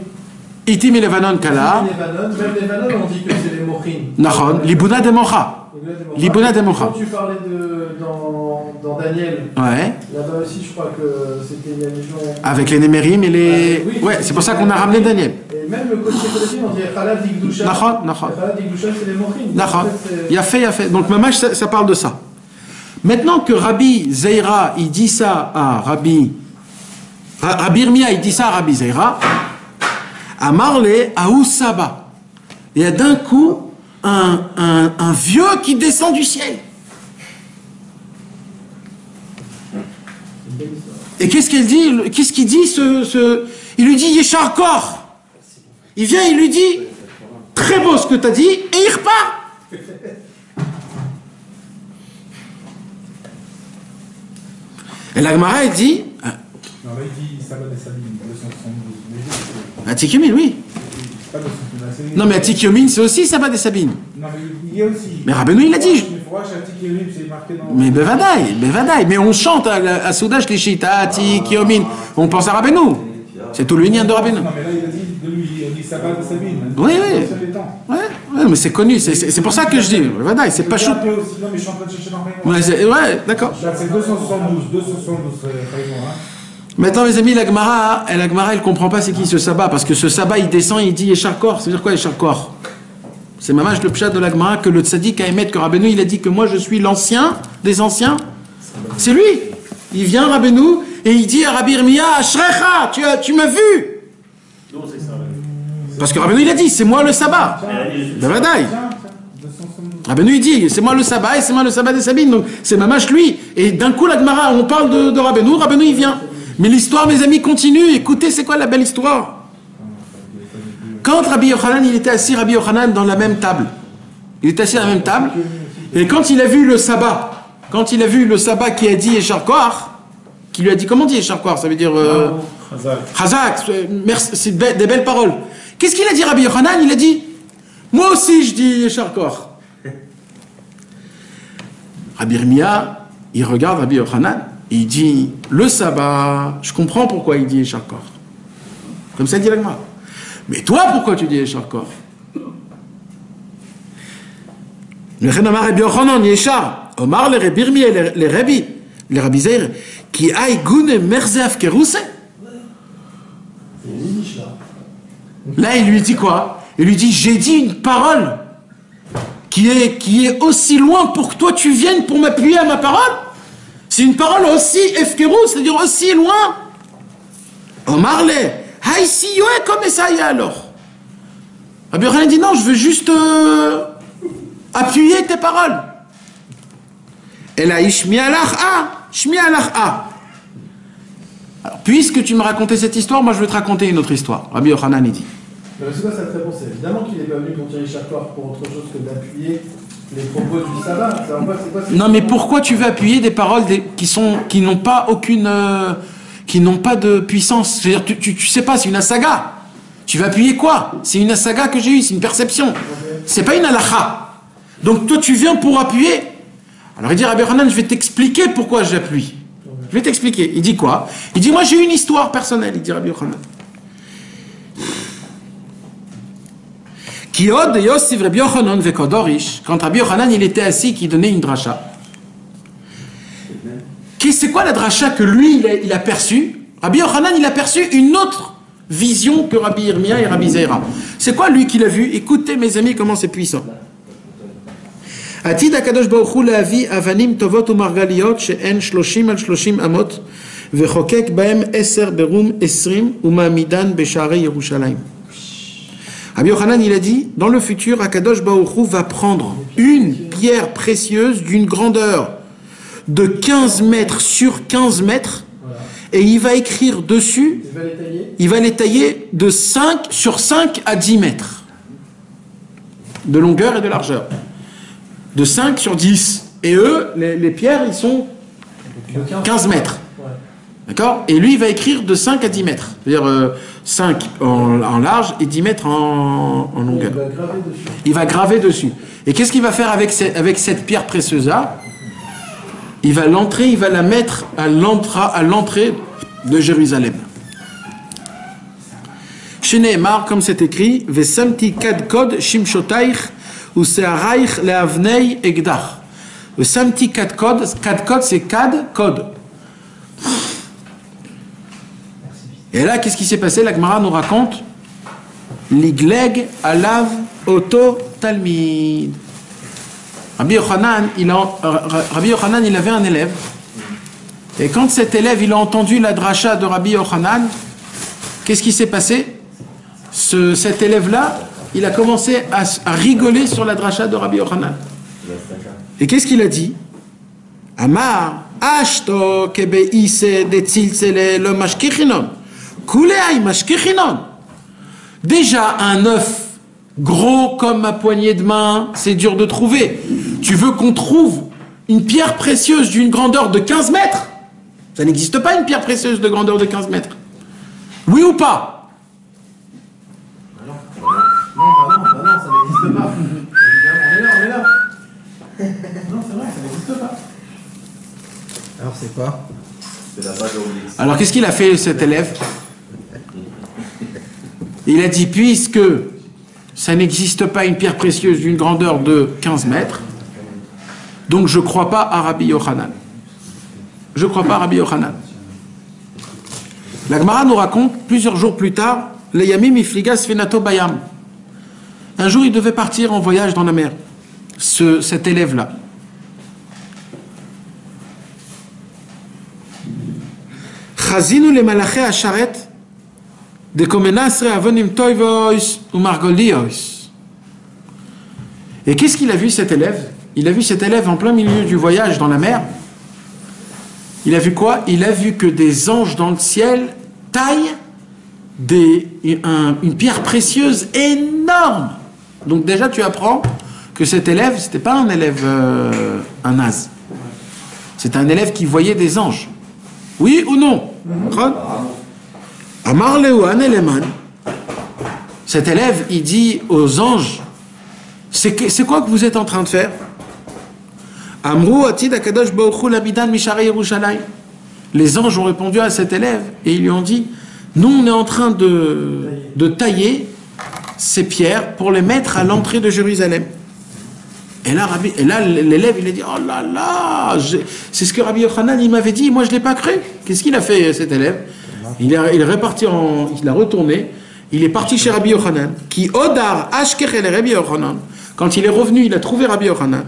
Itim et Levanon Kala. Même Levanon, on dit que c'est les Mochin. Nachon, Libuna de Mocha. Libuna de Mocha. Quand tu parlais dans Daniel, ouais. Là-bas aussi, je crois que c'était la légion. Avec les Némérim et les. Oui, ouais, c'est pour ça qu'on a ramené Daniel. Et même le côté Kodashim, on dirait Khalad Dikdusha. Nachon. Khalad Dikdusha, c'est les Mochin. Nachon. Il a fait. Donc, Mamash, ça parle de ça. Maintenant que Rabbi Zeira, il dit ça à Rabbi Irmia, il dit ça à Rabbi Zeira. Amarle Aoussaba. Il y a d'un coup un vieux qui descend du ciel. Et qu'est-ce qu'il dit? Qu'est-ce qu'il dit il lui dit Yeshar Kor. Il vient, il lui dit très beau ce que tu as dit, et il repart. Et la Gemara, elle dit. Non, là, il dit Sabbat des Sabines, 272. Atikyomin, oui. Non, mais Atikyomin, c'est aussi Sabbat des Sabines. Non, mais il y a aussi. Mais Rabbeinu, il l'a dit. C'est marqué dans. Mais Bevadaï. Mais on chante à Soudash les Shita, Atikyomin. On pense à Rabbeinu. C'est tout l'union de Rabbeinu. Non, mais là, il a dit de lui, il a dit Sabbat des Sabines. Oui. Ouais, mais c'est connu. C'est pour ça que je dis. Bevadaï, c'est pas chaud. Non, mais je suis en train de chercher dans Raymond. Ouais, d'accord. C'est 272, Raymond. Maintenant, mes amis, la Gemara, elle comprend pas c'est qui ce sabbat, parce que ce sabbat, il descend, il dit Yeshar Kor. Ça veut dire quoi, Yeshar Kor? C'est mamash le pshat de la Gemara que le tzaddik a émettre que Rabbeinu, il a dit que moi, je suis l'ancien des anciens. C'est lui. Il vient, Rabbeinu, et il dit à Rabbi Irmia, Ashrecha, tu m'as vu. Non, c'est ça. Parce que Rabbeinu, il a dit, c'est moi le sabbat. Bevadaï. Rabbeinu, il dit, c'est moi le sabbat, et c'est moi le sabbat des Sabines. Donc, c'est mamash lui. Et d'un coup, la Gemara, on parle de Rabbeinu, Rabbeinu, il vient. Mais l'histoire, mes amis, continue. Écoutez, c'est quoi la belle histoire? Quand Rabbi Yochanan, il était assis, Rabbi Yochanan, dans la même table. Il était assis à la même table. Et quand il a vu le sabbat, qui a dit Yeshar Koach, qui lui a dit, comment on dit Yeshar Koach? Ça veut dire Chazak, merci, c'est des belles paroles. Qu'est-ce qu'il a dit Rabbi Yochanan? Il a dit, moi aussi je dis Yeshar Koach. Rabbi Irmia, il regarde Rabbi Yochanan, et il dit, le sabbat, je comprends pourquoi il dit Yeshar Koach. Comme ça dit la Gemara. Mais toi, pourquoi tu dis Yeshar Koach? Le Rabbi Yochanan Yeshar, Omar le Rabbi Irmia, les Rabbi Zeir, qui aïe gune merzef kerouse. Là, il lui dit quoi? Il lui dit, j'ai dit une parole qui est aussi loin pour que toi tu viennes pour m'appuyer à ma parole. C'est une parole aussi efkerous, c'est-à-dire aussi loin. Omar le, haï si yoé comme ça y est alors. Rabbi Yochanan dit non, je veux juste appuyer tes paroles. Et là, alors, puisque tu me racontais cette histoire, moi je vais te raconter une autre histoire. Rabbi Yochanan il dit. Mais c'est quoi cette réponse? C'est évidemment qu'il n'est pas venu pour tirer Yeshar Koach pour autre chose que d'appuyer les propos du sabbat. C'est quoi, non, mais pourquoi tu veux appuyer des paroles qui n'ont pas aucune, qui n'ont pas de puissance? C'est-à-dire, tu sais pas, c'est une asaga. Tu vas appuyer quoi? C'est une asaga que j'ai eue, c'est une perception. C'est pas une halakha. Donc toi tu viens pour appuyer. Alors il dit Rabbi Yochanan, je vais t'expliquer pourquoi j'appuie. Je vais t'expliquer. Il dit quoi? Il dit moi j'ai une histoire personnelle, il dit Rabbi Yochanan. Kiod Yosef Rabbi Yochanan vekodorish, quand Rabbi Yochanan il était assis, qui donnait une dracha. C'est quoi la dracha que lui il a perçue? Rabbi Yochanan il a perçu une autre vision que Rabbi Irmia et Rabbi Zeira. C'est quoi lui qu'il a vu? Écoutez mes amis comment c'est puissant. עתיד הקדוש ברוך הוא להביא אבנים טובות ומרגליות שהן 30 על 30 אמות וחוקק בהם 10 ברום 20 ומעמידן בשערי ירושלים. Rabbi Yochanan il a dit, dans le futur, Akadosh Baruch Hu va prendre une pierre précieuse d'une grandeur de 15 mètres sur 15 mètres et il va écrire dessus, il va les tailler de 5 sur 5 à 10 mètres de longueur et de largeur. De 5 sur 10. Et eux, les pierres, ils sont 15 mètres. D'accord? Et lui, il va écrire de 5 à 10 mètres. C'est-à-dire 5 en large et 10 mètres en longueur. Il va graver dessus. Et qu'est-ce qu'il va faire avec cette pierre précieuse-là? Il va la mettre à l'entrée de Jérusalem. Chez Nehemar, comme c'est écrit, Vesamti kad kod shimshotaich ou se'araich le'avnei egdach. Vesamti kad kod c'est kad kod. Et là, qu'est-ce qui s'est passé? La Gemara nous raconte Ligleg alav oto talmid. Rabbi Yochanan, il avait un élève. Et quand cet élève, il a entendu la dracha de Rabbi Yochanan, qu'est-ce qui s'est passé? Cet élève-là, il a commencé à rigoler sur la dracha de Rabbi Yochanan. Et qu'est-ce qu'il a dit? Amar, ashto kebeise de tzilzele le mashkichinon. Kuleai mashkichinon. Déjà, un œuf gros comme ma poignée de main, c'est dur de trouver. Tu veux qu'on trouve une pierre précieuse d'une grandeur de 15 mètres? Ça n'existe pas une pierre précieuse de grandeur de 15 mètres. Oui ou pas? Non, ça n'existe pas. On est là. Non, c'est vrai, ça n'existe pas. Alors c'est quoi? C'est la bague oblique. Alors qu'est-ce qu'il a fait cet élève? Il a dit, puisque ça n'existe pas une pierre précieuse d'une grandeur de 15 mètres, donc je ne crois pas à Rabbi Yochanan. Je ne crois pas à Rabbi Yochanan. La Gemara nous raconte, plusieurs jours plus tard, les Yamim Ifligas Fenato Bayam. Un jour, il devait partir en voyage dans la mer, cet élève-là. Chazinu le malaché asharet de comenasre avonim toivois ou margoliois. Et qu'est-ce qu'il a vu cet élève? Il a vu cet élève en plein milieu du voyage dans la mer. Il a vu quoi? Il a vu que des anges dans le ciel taillent une pierre précieuse énorme. Donc déjà tu apprends que cet élève, c'était pas un élève, un naze. C'était un élève qui voyait des anges. Oui ou non? Amar Leouan Eleman. Cet élève, il dit aux anges, c'est quoi que vous êtes en train de faire? Amrou atid akadosh baruch hu labidan misharei Yerushalayim. Les anges ont répondu à cet élève et ils lui ont dit, nous on est en train de tailler ces pierres pour les mettre à l'entrée de Jérusalem. Et là, l'élève il a dit, oh là là, c'est ce que Rabbi Yochanan il m'avait dit, moi je l'ai pas cru. Qu'est-ce qu'il a fait cet élève? Il est reparti il a retourné. Il est parti chez Rabbi Yochanan, qui odar ashkechel Rabbi Yochanan. Quand il est revenu, il a trouvé Rabbi Yochanan.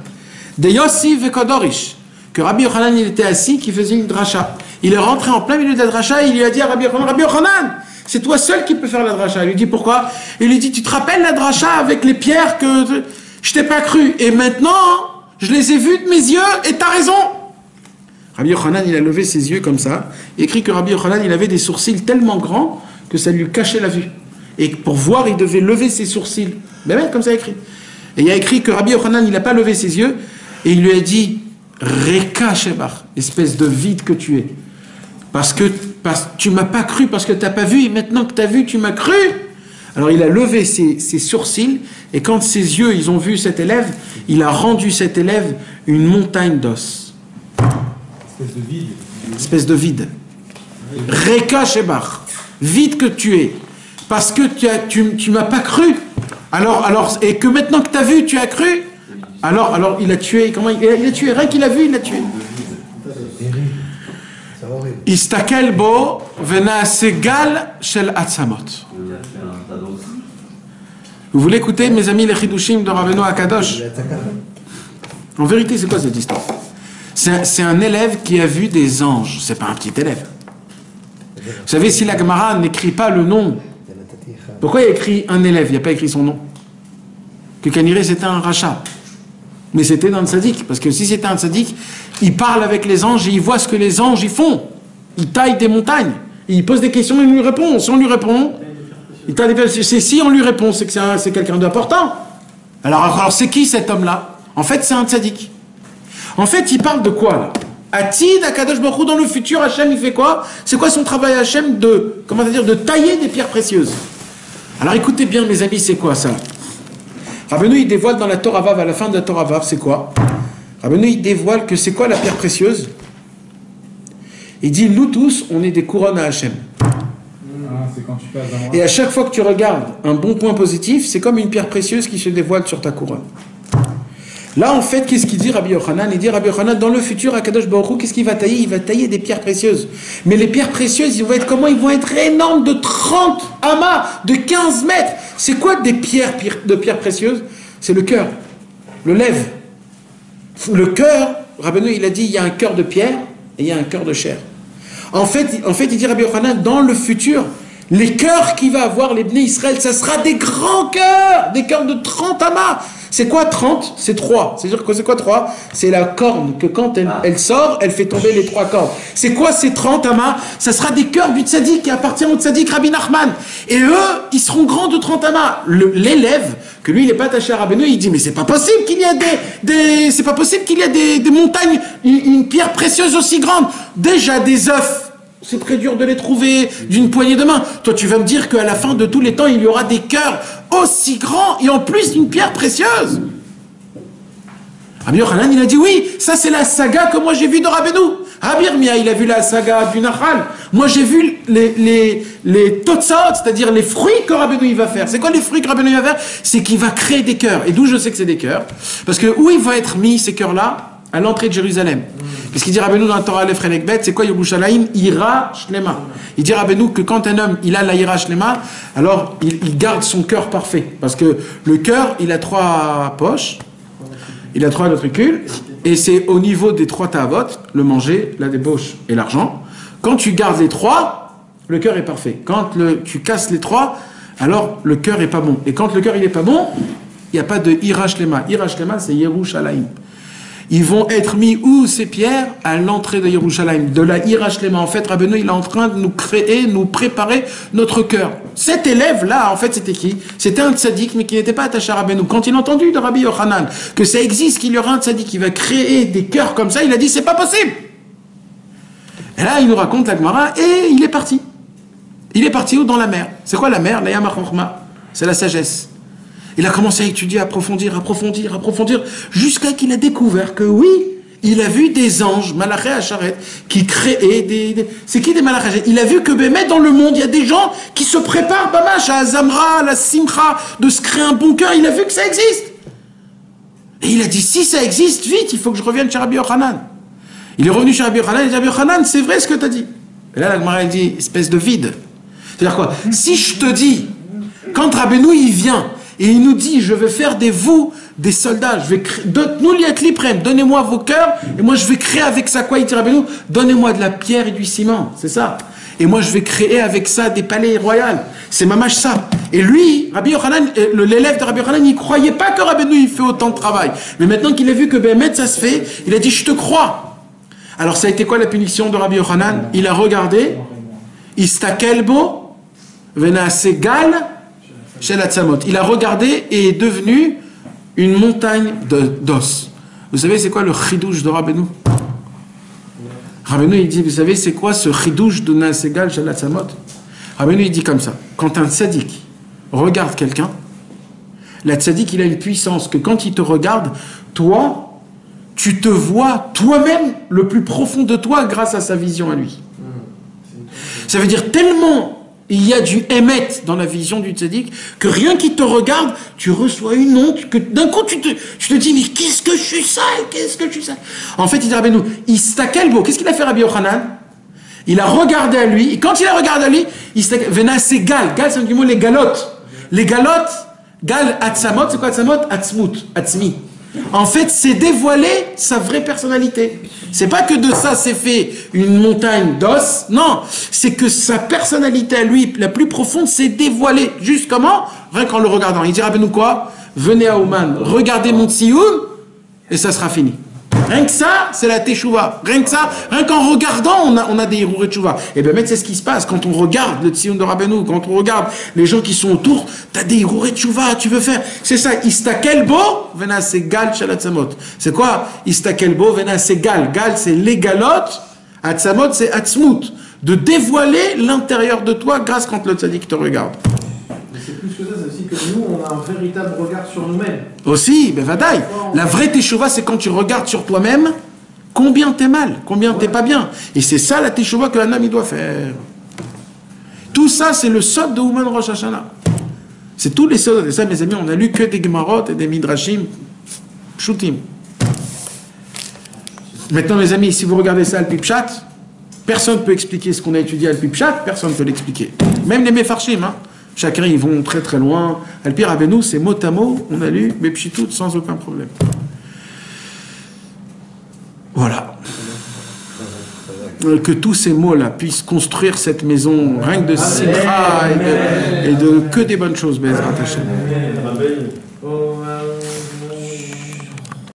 De Yossi Vekodorish, que Rabbi Yochanan il était assis, qui faisait une dracha. Il est rentré en plein milieu de la dracha et il lui a dit à Rabbi Yochanan, c'est toi seul qui peux faire la dracha. Il lui dit pourquoi? Il lui dit, tu te rappelles la dracha avec les pierres que je t'ai pas cru, et maintenant je les ai vues de mes yeux et t'as raison. Rabbi Yochanan il a levé ses yeux comme ça, il écrit que Rabbi Yochanan il avait des sourcils tellement grands que ça lui cachait la vue. Et pour voir, il devait lever ses sourcils. Mais même comme ça écrit. Et il y a écrit que Rabbi Yochanan, il n'a pas levé ses yeux, et il lui a dit, Reka Shebach, espèce de vide que tu es. Parce que tu m'as pas cru, parce que tu n'as pas vu, et maintenant que tu as vu, tu m'as cru. Alors il a levé ses sourcils, et quand ses yeux, ils ont vu cet élève, il a rendu cet élève une montagne d'os. Espèce de vide. Reka Shebach, vide que tu es. Parce que tu m'as pas cru. Alors, et que maintenant que tu as vu, tu as cru. Alors il a tué. Comment il a tué? Rien qu'il a vu, il l'a tué. Istakel bo vena segal shel atzamot. Vous voulez écouter, mes amis, les chidushim de Rabbeinu Akadosh? En vérité, c'est quoi cette histoire? C'est un élève qui a vu des anges. C'est pas un petit élève. Vous savez, si la Gemara n'écrit pas le nom, pourquoi il a écrit un élève? Il n'a pas écrit son nom. Que Kaniré c'était un rachat. Mais c'était un tzaddik. Parce que si c'était un tzaddik, il parle avec les anges et il voit ce que les anges y font. Il taille des montagnes. Il pose des questions et il lui répond. Si on lui répond, il taille des... si on lui répond, c'est que c'est quelqu'un d'important. Alors c'est qui cet homme-là? En fait, c'est un tzaddik. En fait, il parle de quoi là? Atid Akadosh Baruch Hu, dans le futur, Hachem il fait quoi? C'est quoi son travail Hachem de tailler des pierres précieuses? Alors écoutez bien mes amis, c'est quoi ça? Rabbeinu il dévoile dans la Torah Vav, à la fin de la Torah Vav, c'est quoi? Rabbeinu il dévoile que c'est quoi la pierre précieuse? Il dit, nous tous, on est des couronnes à Hachem. C'est quand tu passes dans moi. Et à chaque fois que tu regardes un bon point positif, c'est comme une pierre précieuse qui se dévoile sur ta couronne. Là, en fait, qu'est-ce qu'il dit Rabbi Yochanan? Il dit, Rabbi Yochanan, dans le futur, Akadosh Baruch Hu, qu'est-ce qu'il va tailler? Il va tailler des pierres précieuses. Mais les pierres précieuses, ils vont être comment? Ils vont être énormes, de 30 amas, de 15 mètres. C'est quoi des pierres précieuses? C'est le cœur, le lèvre. Le cœur, Rabbeinu, il a dit, il y a un cœur de pierre et il y a un cœur de chair. En fait, il dit Rabbi Yochanan, dans le futur, les cœurs qu'il va avoir, les Bnei Israël, ça sera des grands cœurs, des cœurs de 30 amas. C'est quoi 30? C'est 3. C'est-à-dire que c'est quoi 3? C'est la corne que quand elle sort, elle fait tomber les 3 cornes. C'est quoi ces 30 amas? Ça sera des cœurs du tzaddik qui appartient au tzaddik Rabbi Nachman. Et eux, ils seront grands de 30 amas. L'élève, que lui, il n'est pas attaché à Rabbeinu, il dit, mais c'est pas possible qu'il y ait c'est pas possible qu'il y ait des montagnes, une pierre précieuse aussi grande. Déjà, des œufs. C'est très dur de les trouver d'une poignée de main. Toi, tu vas me dire qu'à la fin de tous les temps, il y aura des cœurs aussi grands et en plus une pierre précieuse. Rabbi Yochanan, il a dit oui, ça c'est la saga que moi j'ai vue de Rabbeinu. Rabbi Yirmiyah, il a vu la saga du Nachal. Moi j'ai vu les totsaot, c'est-à-dire les fruits que Rabbeinu il va faire. C'est quoi les fruits que Rabbeinu il va faire? C'est qu'il va créer des cœurs. Et d'où je sais que c'est des cœurs? Parce que où il va être mis ces cœurs-là? À l'entrée de Jérusalem. Qu'est-ce qu'il dit Rabbeinu dans la Torah Aleph Relek Bet? C'est quoi Yerushalayim? Ira Shlema. Il dit Rabbeinu que quand un homme il a la Ira Shlema, alors il garde son cœur parfait. Parce que le cœur, il a 3 poches, il a 3 ventricules, et c'est au niveau des 3 ta'avot, le manger, la débauche et l'argent. Quand tu gardes les 3, le cœur est parfait. Quand tu casses les 3, alors le cœur est pas bon. Et quand le cœur il est pas bon, il n'y a pas de Ira Shlema. Ira Shlema, c'est Yerushalayim. Ils vont être mis où ces pierres? À l'entrée de Yerushalayim, de la Hirashlema. En fait, Rabbeinu, il est en train de nous créer, nous préparer notre cœur. Cet élève-là, en fait, c'était qui? C'était un tzaddik, mais qui n'était pas attaché à Rabbeinu. Quand il a entendu de Rabbi Yochanan que ça existe, qu'il y aura un tzaddik qui va créer des cœurs comme ça, il a dit, c'est pas possible. Et là, il nous raconte la Gemara, et il est parti. Il est parti où? Dans la mer. C'est quoi la mer? La Yam HaChochma. C'est la sagesse. Il a commencé à étudier, approfondir, jusqu'à qu'il a découvert que oui, il a vu des anges, Malaché Acharet, qui créaient des... C'est qui des Malaché? Il a vu que Bémet, dans le monde, il y a des gens qui se préparent, Bamash, à Zamra, à la Simcha, de se créer un bon cœur. Il a vu que ça existe. Et il a dit, si ça existe, vite, il faut que je revienne chez Rabbi Yochanan. Il est revenu chez Rabbi Yochanan, il a dit, Rabbi Yochanan, c'est vrai ce que tu as dit. Et là, la Gemara dit, espèce de vide. C'est-à-dire quoi? Si je te dis, quand Rabbeinu, il vient, et il nous dit, je vais faire de vous des soldats, je vais créer, nous liat liprem, donnez-moi vos cœurs, et moi je vais créer avec ça quoi, il dit Rabbeinu, donnez-moi de la pierre et du ciment, c'est ça. Et moi je vais créer avec ça des palais royaux. C'est mamash ça. Et lui, Rabbi Yochanan, l'élève de Rabbi Yochanan, il ne croyait pas que Rabbeinu il fait autant de travail. Mais maintenant qu'il a vu que Bémet ça se fait, il a dit, je te crois. Alors ça a été quoi la punition de Rabbi Yochanan? Il a regardé, Istakelbo, Venasegal, chez la Tzamot. Il a regardé et est devenu une montagne d'os. Vous savez c'est quoi le chidouche de Rabbeinu? Rabbeinu il dit, vous savez c'est quoi ce chidouche de Nasegal chez la Tzamot? Rabbeinu il dit comme ça, quand un tzaddik regarde quelqu'un, la tzaddik il a une puissance que quand il te regarde, toi, tu te vois toi-même le plus profond de toi grâce à sa vision à lui. Ça veut dire tellement il y a du émet dans la vision du tzaddik que rien qui te regarde, tu reçois une honte, que d'un coup tu te dis mais qu'est-ce que je suis sale, qu'est-ce que je suis sale. En fait, il dit Rabbeinu, Istakelbo, qu'est-ce qu'il a fait Rabbi Yochanan? Il a regardé à lui, et quand il a regardé à lui, Vena c'est gal, gal c'est un du mot les galotes. Les galotes, gal atzamot, c'est quoi atzamot? Atzmut, atzmi. En fait, c'est dévoiler sa vraie personnalité. C'est pas que de ça c'est fait une montagne d'os, non, c'est que sa personnalité à lui, la plus profonde, c'est dévoilée. Juste comment? Rien qu'en le regardant. Il dira, nous quoi? Venez à Ouman, regardez mon tsioun, et ça sera fini. Rien que ça, c'est la teshuva. Rien que ça, rien qu'en regardant, on a des hirouré de teshuva. Et bien, c'est ce qui se passe quand on regarde le tsioun de Rabbeinu, quand on regarde les gens qui sont autour, t'as des hirouré de teshuva, tu veux faire. C'est ça, istakelbo, vena c'est gal shalatzamot. C'est quoi? Istakelbo, vena c'est gal. Gal, c'est les galotes, atzamot, c'est atzmut. De dévoiler l'intérieur de toi grâce quand le tzaddik te regarde. C'est plus que ça, c'est aussi que nous, on a un véritable regard sur nous-mêmes. Aussi, ben vadaï. La vraie teshuva, c'est quand tu regardes sur toi-même combien t'es mal, combien t'es pas bien. Et c'est ça la teshuva que l'âme il doit faire. Tout ça, c'est le sod de Ouman Rosh Hashanah. C'est tous les sods. Et ça, mes amis, on a lu que des Gemarot et des Midrashim Pshutim. Maintenant, mes amis, si vous regardez ça, al Pipchat, personne ne peut expliquer ce qu'on a étudié al Pipchat, personne ne peut l'expliquer. Même les Mefarshim, hein. Chacun, ils vont très très loin. Al-Pir Avenu, c'est mot à mot, on a lu Bepchitout sans aucun problème. Voilà. Que tous ces mots-là puissent construire cette maison, rien que de simcha et de que des bonnes choses, Bezrat Hashem.